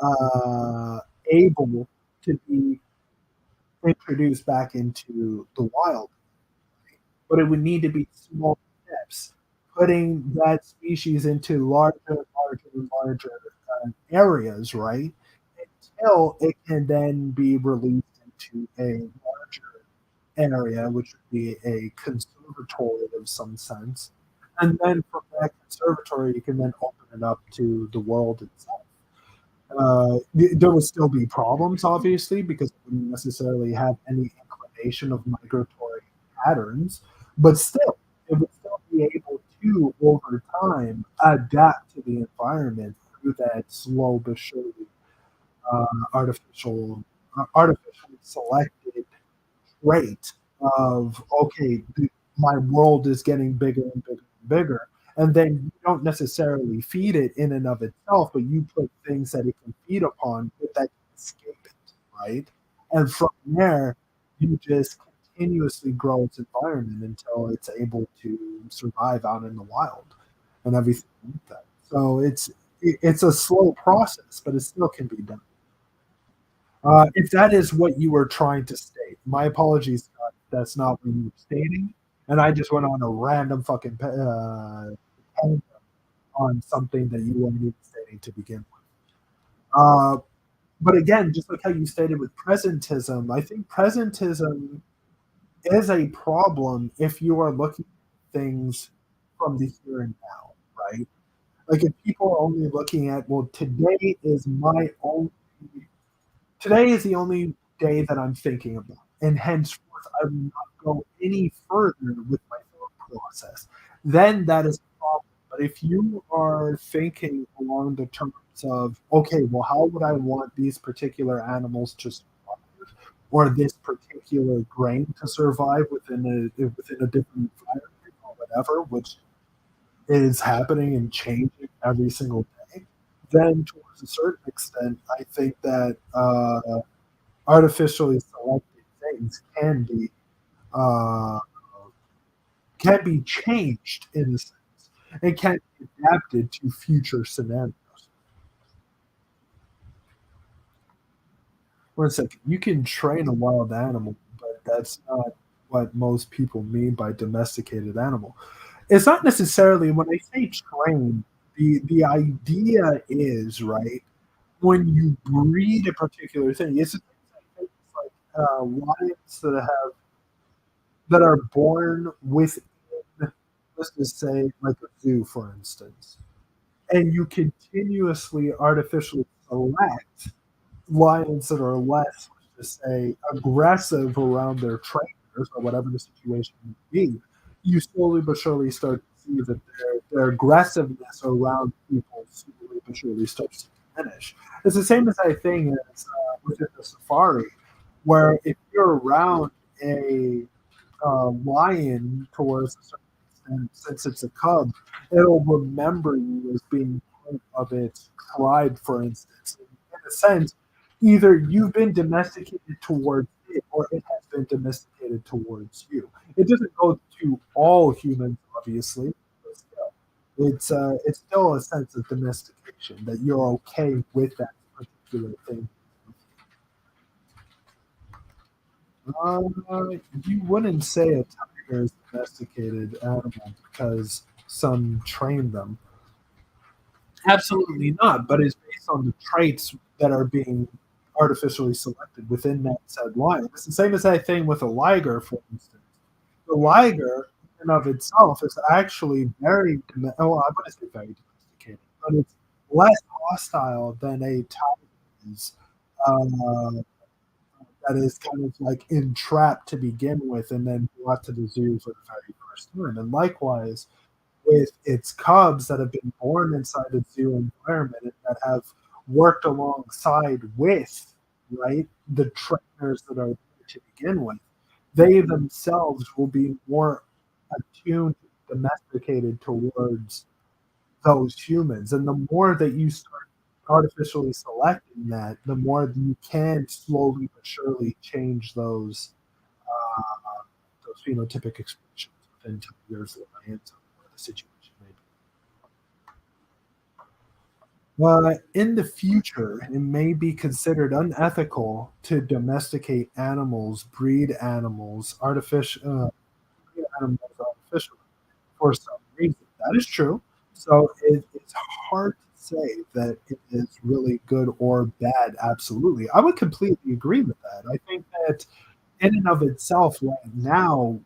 uh, able to be introduced back into the wild. But it would need to be small steps, putting that species into larger and larger and larger areas, right? Until it can then be released into a larger area, which would be a conservatory of some sense. And then from that conservatory, you can then open it up to the world itself. There would still be problems, obviously, because it wouldn't necessarily have any inclination of migratory patterns, but still, it would still be able to, over time, adapt to the environment through that slow but surely uh, artificial, artificially selected trait of, okay, my world is getting bigger and bigger and bigger. And then you don't necessarily feed it in and of itself, but you put things that it can feed upon that can escape it, right? And from there, you just continuously grow its environment until it's able to survive out in the wild and everything like that. So it's a slow process, but it still can be done. If that is what you were trying to state, my apologies, Scott, that's not what you were stating, and I just went on a random fucking tangent on something that you weren't even stating to begin with. Uh, but again, just like how you stated with presentism, I think presentism is a problem if you are looking at things from the here and now, right? Like if people are only looking at, well, today is the only day that I'm thinking about, and henceforth I will not go any further with my thought process. Then that is a problem. But if you are thinking along the terms of, okay, well, how would I want these particular animals to survive, or this particular grain to survive within a different environment or whatever, which is happening and changing every single day, then towards a certain extent, I think that artificially selected things uh, can be changed in a sense and can be adapted to future scenarios. One second, you can train a wild animal, but that's not what most people mean by domesticated animal. It's not necessarily when I say train, the idea is right when you breed a particular thing. It's like lions that are born within, let's just say, like a zoo, for instance, and you continuously artificially select lions that are less, let's just say, aggressive around their trainers or whatever the situation may be, you slowly but surely start to see that their aggressiveness around people slowly but surely starts to diminish. It's the same as I think as within the safari, where if you're around a lion towards a certain extent, since it's a cub, it'll remember you as being part of its tribe, for instance. In a sense, either you've been domesticated towards it or it has been domesticated towards you. It doesn't go to all humans, obviously, but still, it's still a sense of domestication that you're okay with that particular thing. Uh, you wouldn't say a tiger is a domesticated animal because some train them. Absolutely not, but it's based on the traits that are being artificially selected within that said lion. It's the same as that thing with a liger, for instance. The liger, in and of itself, is actually well, I wouldn't say very domesticated, but it's less hostile than a tiger is. Uh, that is kind of like entrapped to begin with and then brought to the zoo for the very first time. And likewise, with its cubs that have been born inside a zoo environment and that have worked alongside with, right, the trainers that are there to begin with, they themselves will be more attuned, domesticated towards those humans. And the more that you start artificially selecting that, the more you can slowly but surely change those phenotypic expressions within tigers, lions, or the situation may be. In the future, it may be considered unethical to domesticate animals, breed animals artificially for some reason. That is true. So it's hard to say that it is really good or bad. Absolutely. I would completely agree with that. I think that in and of itself, right now,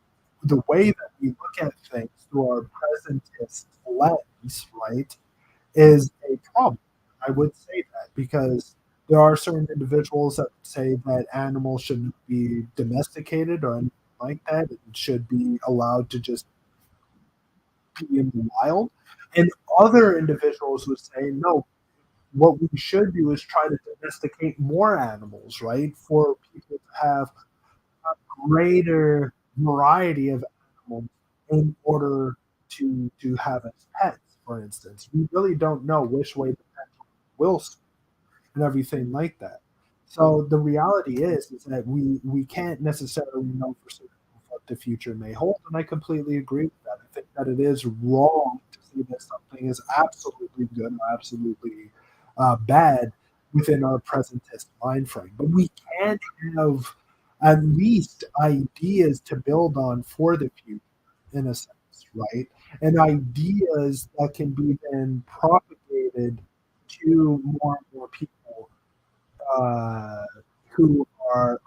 the way that we look at things through our presentist lens, right, is a problem. I would say that because there are certain individuals that say that animals shouldn't be domesticated or anything like that. It should be allowed to just be in the wild. And other individuals would say, no, what we should do is try to domesticate more animals, right? For people to have a greater variety of animals in order to have as pets, for instance. We really don't know which way the pendulum will swing and everything like that. So the reality is that we can't necessarily know for certain what the future may hold, and I completely agree with that. I think that it is wrong to say that something is absolutely good or absolutely bad within our presentist mind frame, but we can have at least ideas to build on for the future, in a sense, right? And ideas that can be then propagated to more and more people uh, who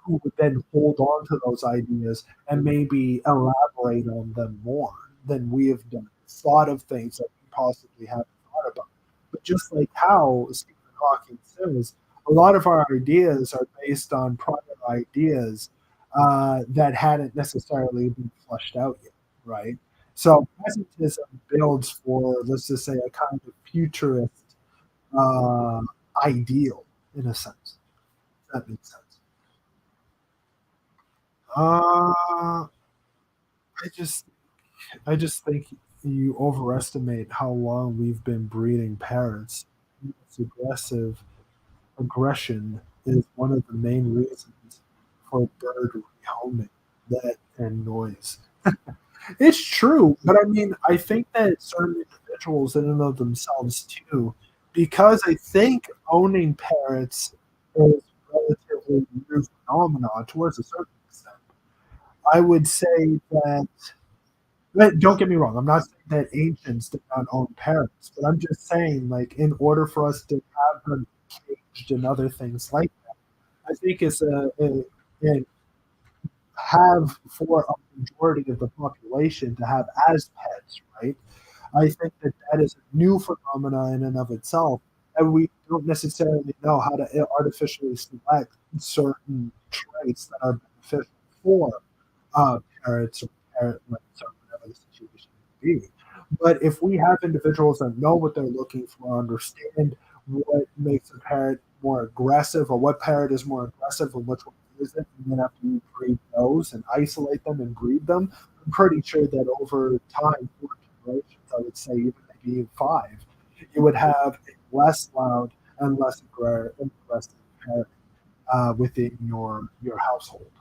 would then hold on to those ideas and maybe elaborate on them more than we have done, thought of things that we possibly haven't thought about. But just like how Stephen Hawking says, a lot of our ideas are based on prior ideas that hadn't necessarily been flushed out yet, right? So presentism builds for, let's just say, a kind of futurist uh, ideal in a sense. That makes sense. I just I just think you overestimate how long we've been breeding parrots. It's aggressive aggression is one of the main reasons for bird rehoming, that and noise. It's true, but I mean, I think that certain individuals in and of themselves too, because I think owning parrots is relatively new phenomenon towards a certain extent. I would say that, but don't get me wrong, I'm not saying that ancients did not own parrots, but I'm just saying, like, in order for us to have them caged and other things like that, I think it's a have for a majority of the population to have as pets, right? I think that that is a new phenomenon in and of itself, and we don't necessarily know how to artificially select certain traits that are beneficial for parrots or parrotlets or whatever the situation may be. But if we have individuals that know what they're looking for, understand what makes a parrot more aggressive or what parrot is more aggressive and which one isn't, and then after you breed those and isolate them and breed them, I'm pretty sure that over time, 4 generations, I would say even maybe 5, you would have a less loud and less aggressive parrot within your household.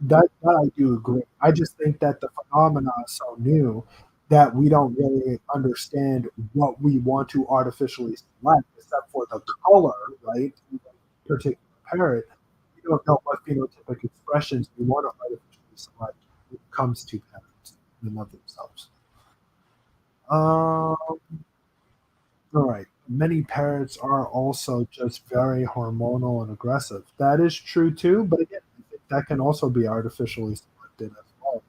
That I do agree. I just think that the phenomena is so new that we don't really understand what we want to artificially select, except for the color, right? In the particular parrot, we don't know what phenotypic expressions we want to artificially select when it comes to parrots in and of themselves. Um, all right. Many parrots are also just very hormonal and aggressive. That is true too, but again, I think that can also be artificially selected as well.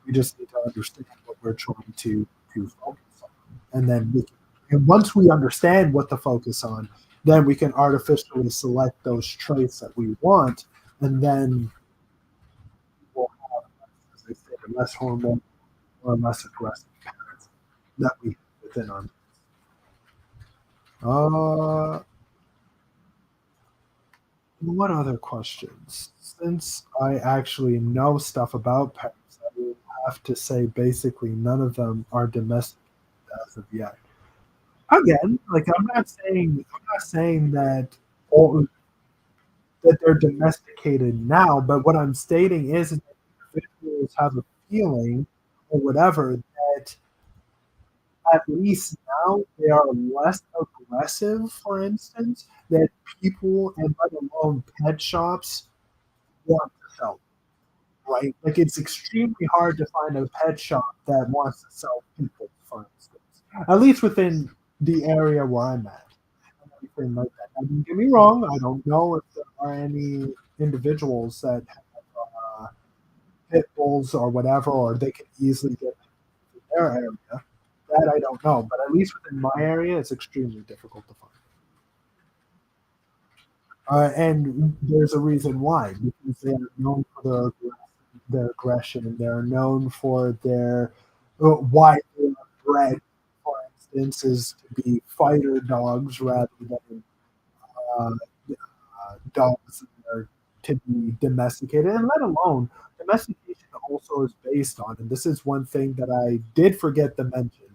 We just need to understand what we're trying to focus on, and then and once we understand what to focus on, then we can artificially select those traits that we want, and then we'll have, as I said, less hormonal or less aggressive parrots that we have within our. Uh, what other questions? Since I actually know stuff about pets, I would have to say basically none of them are domestic as of yet. Again, like I'm not saying that all that they're domesticated now, but what I'm stating is that individuals have a feeling or whatever that at least now they are less aggressive, for instance, that people and let alone pet shops want to sell, right? Like it's extremely hard to find a pet shop that wants to sell people, for instance, at least within the area where I'm at. And everything like that. Now, don't get me wrong, I don't know if there are any individuals that have pit bulls or whatever, or they can easily get in their area. That I don't know, but at least within my area, it's extremely difficult to find. And there's a reason why, because they are known for their aggression. They're known for their why they are bred, for instance, is to be fighter dogs rather than uh, dogs that are to be domesticated, and let alone domestication also is based on, and this is one thing that I did forget to mention,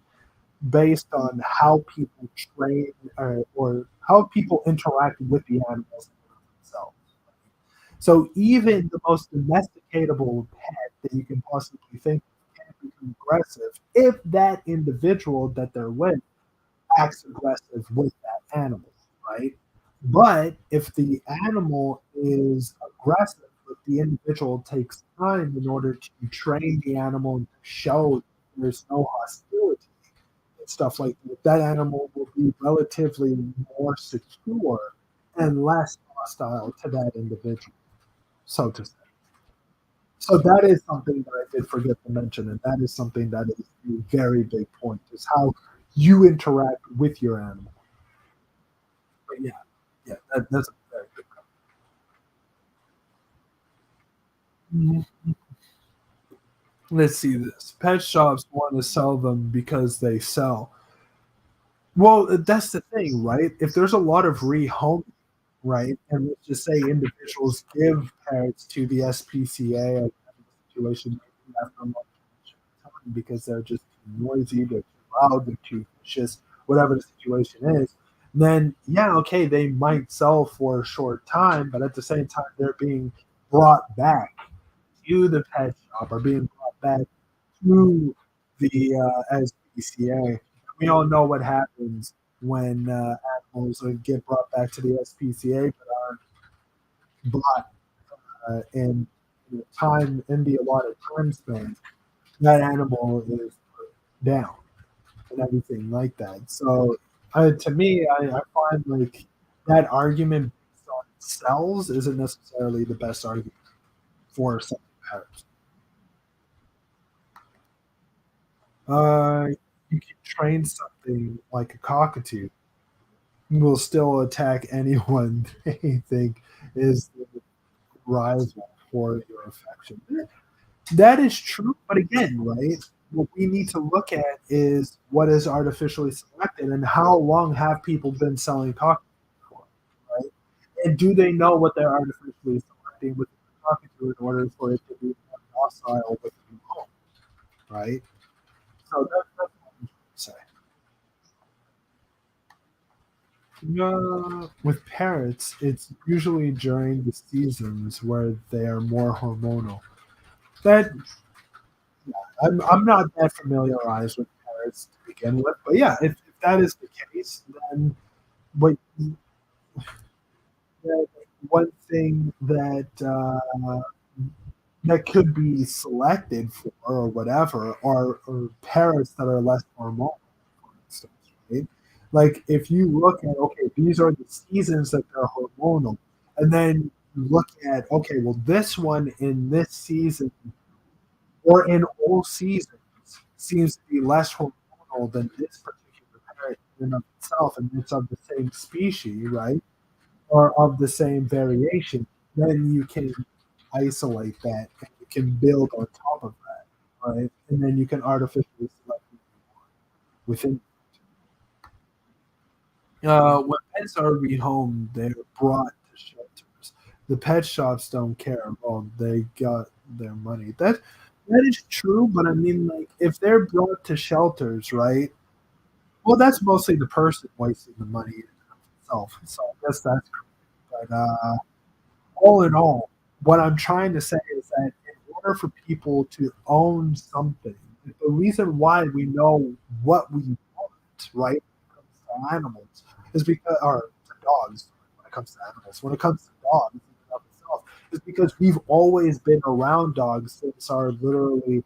based on how people train or how people interact with the animals themselves. So even the most domesticatable pet that you can possibly think of can become aggressive if that individual that they're with acts aggressive with that animal, right? But if the animal is aggressive, but the individual takes time in order to train the animal and show there's no hostility and stuff like that, that animal will be relatively more secure and less hostile to that individual, so to say. So that is something that I did forget to mention, and that is something that is a very big point, is how you interact with your animal. But yeah, yeah, that's a very good comment. Let's see this. Pet shops want to sell them because they sell. Well, that's the thing, right? If there's a lot of rehoming, right, and let's just say individuals give parrots to the SPCA or situation maybe after a long time because they're just too noisy, they're too loud, they're too vicious, whatever the situation is, then yeah, okay, they might sell for a short time, but at the same time, they're being brought back to the pet shop or being brought back to the SPCA. We all know what happens when animals get brought back to the SPCA but are brought in time in the allotted time span. That animal is put down and everything like that. So to me, I find like that argument based on cells isn't necessarily the best argument for something matters. Uh, you can train something like a cockatoo will still attack anyone they think is the rival for your affection. That is true, but again, right? What we need to look at is what is artificially selected and how long have people been selling cockatoos for, right? And do they know what they're artificially selecting with the cockatoo in order for it to be more docile with the home, right? So that's what I'm trying to say. With parrots, it's usually during the seasons where they are more hormonal. That I'm not that familiarized with parrots to begin with, but yeah, if that is the case, then what one thing that that could be selected for or whatever are parrots that are less hormonal, for instance, right? Like if you look at okay, these are the seasons that they're hormonal, and then you look at okay, well this one in this season or in all seasons seems to be less hormonal than this particular parrot in and of itself, and it's of the same species, right? Or of the same variation, then you can isolate that and you can build on top of that, right? And then you can artificially select within. When pets are rehomed, they're brought to shelters. The pet shops don't care. Well, they got their money. That is true, but I mean, like, if they're brought to shelters, right? Well, that's mostly the person wasting the money in and of itself. So I guess that's correct. But all in all, what I'm trying to say is that in order for people to own something, the reason why we know what we want, right, when it comes to animals, is because, or to dogs, when it comes to animals, when it comes to dogs in and of itself, is because we've always been around dogs since our literally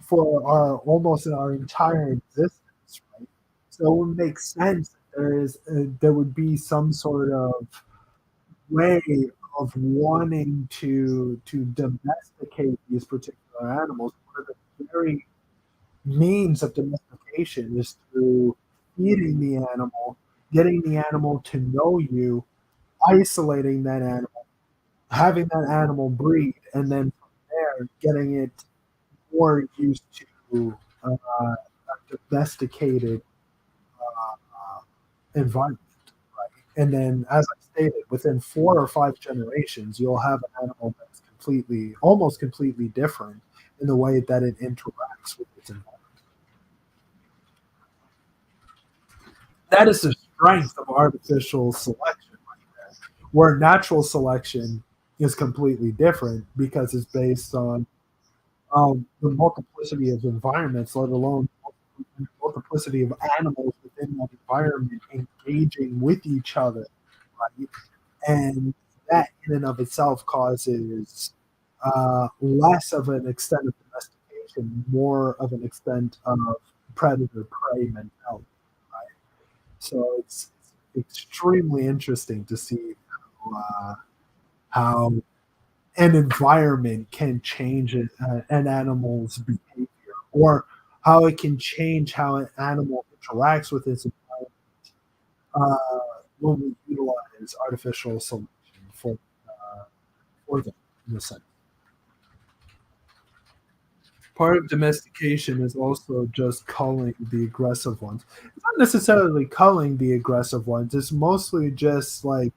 for our almost our entire existence, right? So it would make sense that there would be some sort of way of wanting to domesticate these particular animals. One of the very means of domestication is through feeding the animal, getting the animal to know you, isolating that animal, having that animal breed, and then from there getting it more used to a domesticated environment, right? And then, as I stated, within 4 or 5 generations, you'll have an animal that's completely, almost completely different in the way that it interacts with its environment. That is the strength of artificial selection, where natural selection is completely different because it's based on the multiplicity of environments, let alone multiplicity of animals within that environment engaging with each other, right? And that in and of itself causes less of an extent of domestication, more of an extent of predator prey mentality, right? So it's extremely interesting to see how an environment can change an animal's behavior, or how it can change how an animal interacts with its environment when we utilize artificial selection uh, for them, in a sense. Part of domestication is also just culling the aggressive ones. It's not necessarily culling the aggressive ones. It's mostly just like,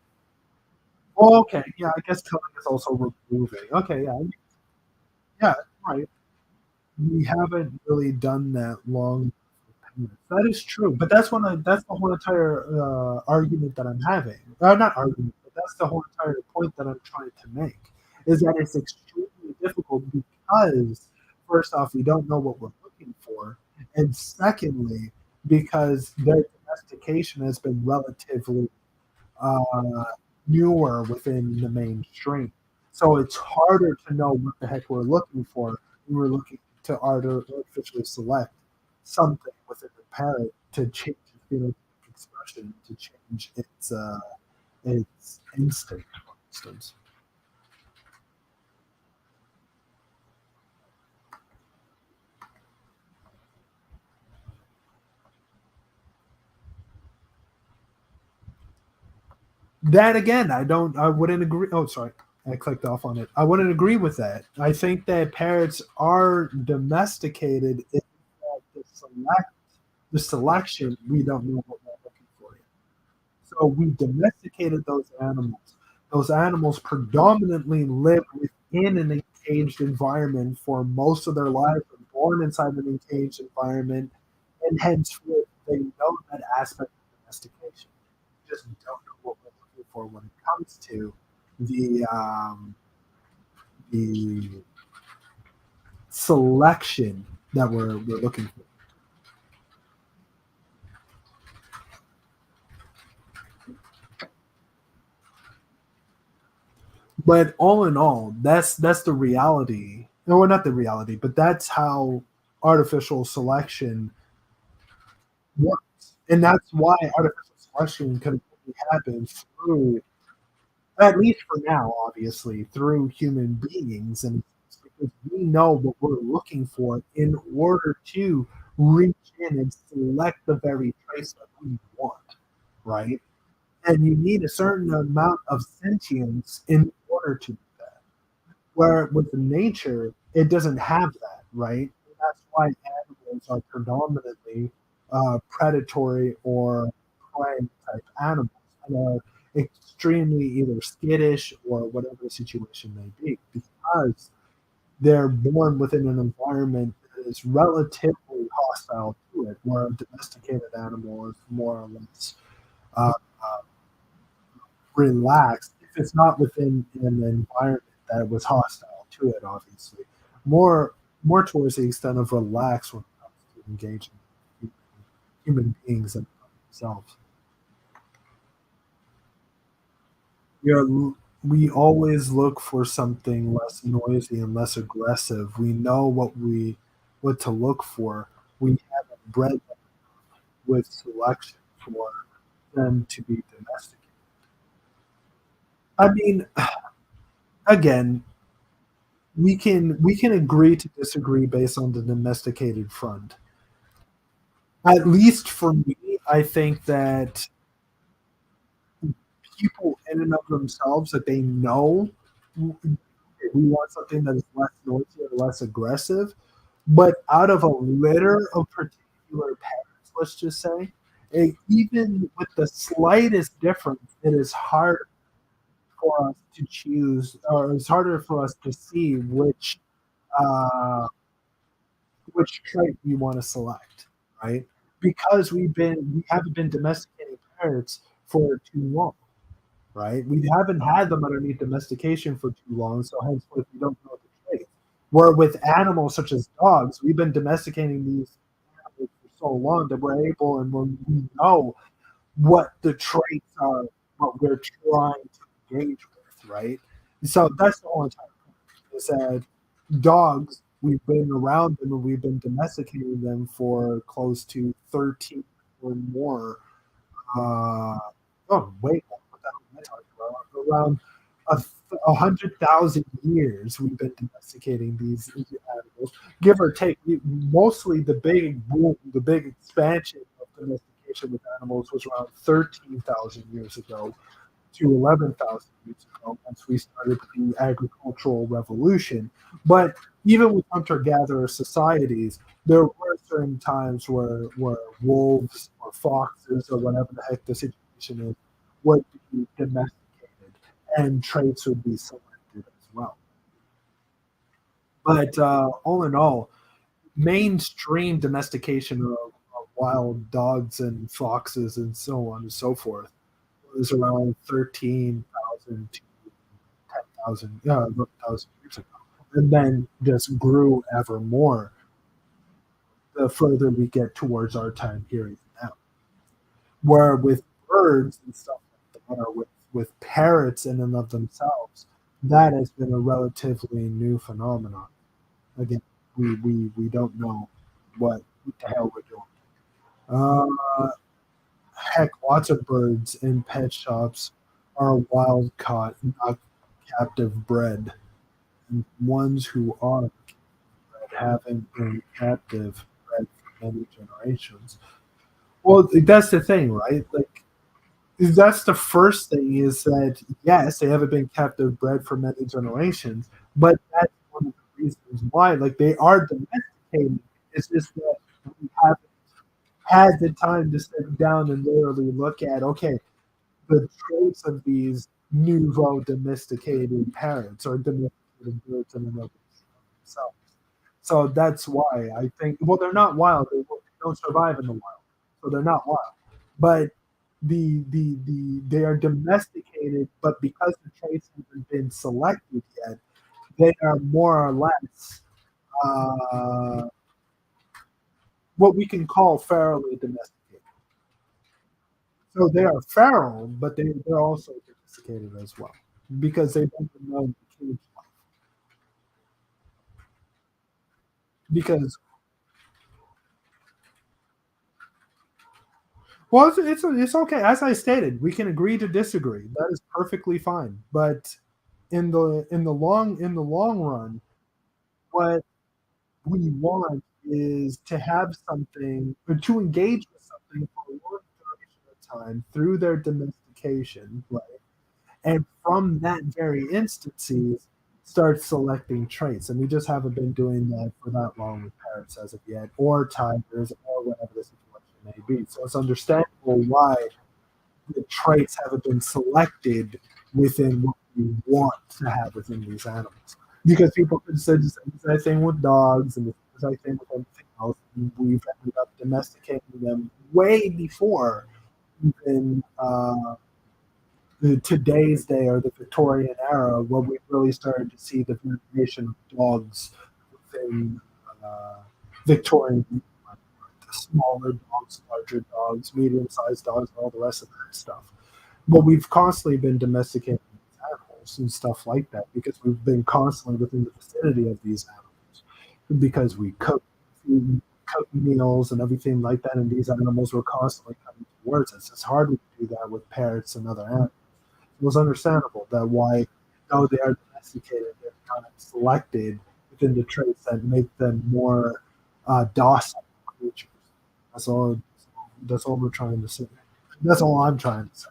oh, okay, yeah, I guess culling is also removing. Okay, yeah, yeah, right. We haven't really done that long. That is true, but that's the whole entire argument that I'm having. Not argument, but that's the whole entire point that I'm trying to make. Is that it's extremely difficult because first off, we don't know what we're looking for, and secondly, because their domestication has been relatively uh, newer within the mainstream. So it's harder to know what the heck we're looking for when we're looking to artificially select something within the parrot to change its phenotypic expression, to change its instinct, for instance. That again, I wouldn't agree. Oh, sorry. I clicked off on it. I wouldn't agree with that. I think that parrots are domesticated in that the selection, we don't know what we're looking for yet. So we domesticated those animals. Those animals predominantly live within an encaged environment for most of their lives, were born inside an encaged environment, and henceforth they know that aspect of domestication. We just don't know what we're looking for when it comes to the the selection that we're looking for. But all in all, that's the reality. No, not the reality, but that's how artificial selection works, and that's why artificial selection can only happen through, at least for now, obviously, through human beings, and it's because we know what we're looking for in order to reach in and select the very trace that we want, right? And you need a certain amount of sentience in order to do that. Where with nature, it doesn't have that, right? That's why animals are predominantly predatory or prey type animals, and are extremely either skittish or whatever the situation may be, because they're born within an environment that is relatively hostile to it, where a domesticated animal is more or less uh, relaxed if it's not within an environment that was hostile to it, obviously. More towards the extent of relaxed when it comes to engaging human beings and themselves. We are we always look for something less noisy and less aggressive. We know what to look for. We haven't bred them with selection for them to be domesticated. I mean, again, we can agree to disagree based on the domesticated front. At least for me, I think that people in and of themselves, that they know we want something that is less noisy or less aggressive, but out of a litter of particular parents, let's just say, Even with the slightest difference, it is hard for us to choose, or it's harder for us to see uh, which trait we want to select, right? Because we haven't been domesticating parrots for too long, right? We haven't had them underneath domestication for too long, so henceforth we don't know the traits. Where with animals such as dogs, we've been domesticating these animals for so long that we're able and we know what the traits are, what we're trying to engage with, right? So that's the whole entire point. Is that dogs, we've been around them and we've been domesticating them for close to 13 or more. Wait, what the hell am I talking about? Around 100,000 years we've been domesticating these animals, give or take. Mostly the big boom, the big expansion of domestication with animals was around 13,000 years ago to 11,000 years ago once we started the agricultural revolution. But even with hunter-gatherer societies, there were certain times where wolves or foxes or whatever the heck the situation is would be domesticated and traits would be selected as well. But all in all, mainstream domestication of wild dogs and foxes and so on and so forth was around 13,000 to 10,000 thousand years ago, and then just grew ever more the further we get towards our time period now. Where with birds and stuff like that, or with parrots in and of themselves, that has been a relatively new phenomenon. Again, we don't know what the hell we're doing. Uh, Heck, lots of birds in pet shops are wild caught, not captive bred. And ones who are bred haven't been captive bred for many generations. Well, that's the thing, right? Like, that's the first thing is that, yes, they haven't been captive bred for many generations, but that's one of the reasons why. Like, they are domesticated. It's just that we haven't had the time to sit down and literally look at, okay, the traits of these nouveau domesticated parents or domesticated birds in and of themselves. So that's why I think, well, they're not wild. They don't survive in the wild, so they're not wild. But they are domesticated, but because the traits haven't been selected yet, they are more or less uh, what we can call ferally domesticated. So they are feral, but they're also domesticated as well because they've been known to cage life. Because well, it's okay. As I stated, we can agree to disagree. That is perfectly fine. But in the long run, what we want is to have something or to engage with something for a long duration of time through their domestication, right? And from that very instances, start selecting traits. And we just haven't been doing that for that long with parrots as of yet, or tigers, or whatever the situation may be. So it's understandable why the traits haven't been selected within what we want to have within these animals. Because people could say the same thing with dogs and the same thing with everything else. And we've ended up domesticating them way before even today's day or the Victorian era, where we really started to see the variation of dogs within uh, Victorian, the smaller dogs, larger dogs, medium-sized dogs, and all the rest of that stuff. But we've constantly been domesticating these animals and stuff like that because we've been constantly within the vicinity of these animals because we cook meals and everything like that, and these animals were constantly coming towards us. It's hard to do that with parrots and other animals. It was understandable that why, though they are domesticated, they're kind of selected within the traits that make them more docile creatures. That's all. That's all we're trying to say. That's all I'm trying to say.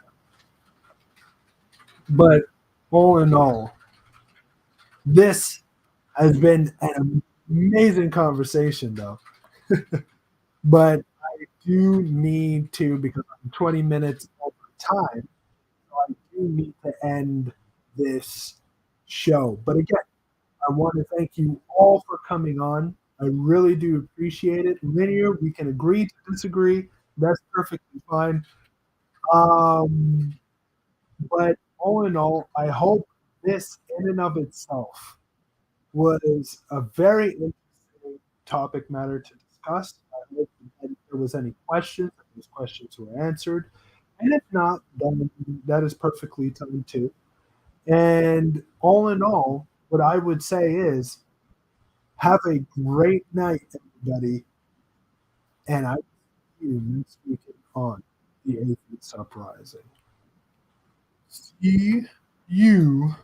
But all in all, this has been an amazing conversation, though. But do need to, because I'm 20 minutes over time, so I do need to end this show. But again, I want to thank you all for coming on. I really do appreciate it. Linear, we can agree to disagree. That's perfectly fine. Um, but all in all, I hope this in and of itself was a very interesting topic matter to discuss. I hope that if there was any questions, that those questions were answered. And if not, then that is perfectly fine too. And all in all, what I would say is have a great night, everybody. And I will see you next week on the Atheist Uprising. See you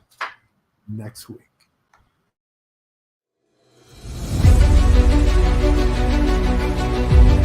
next week.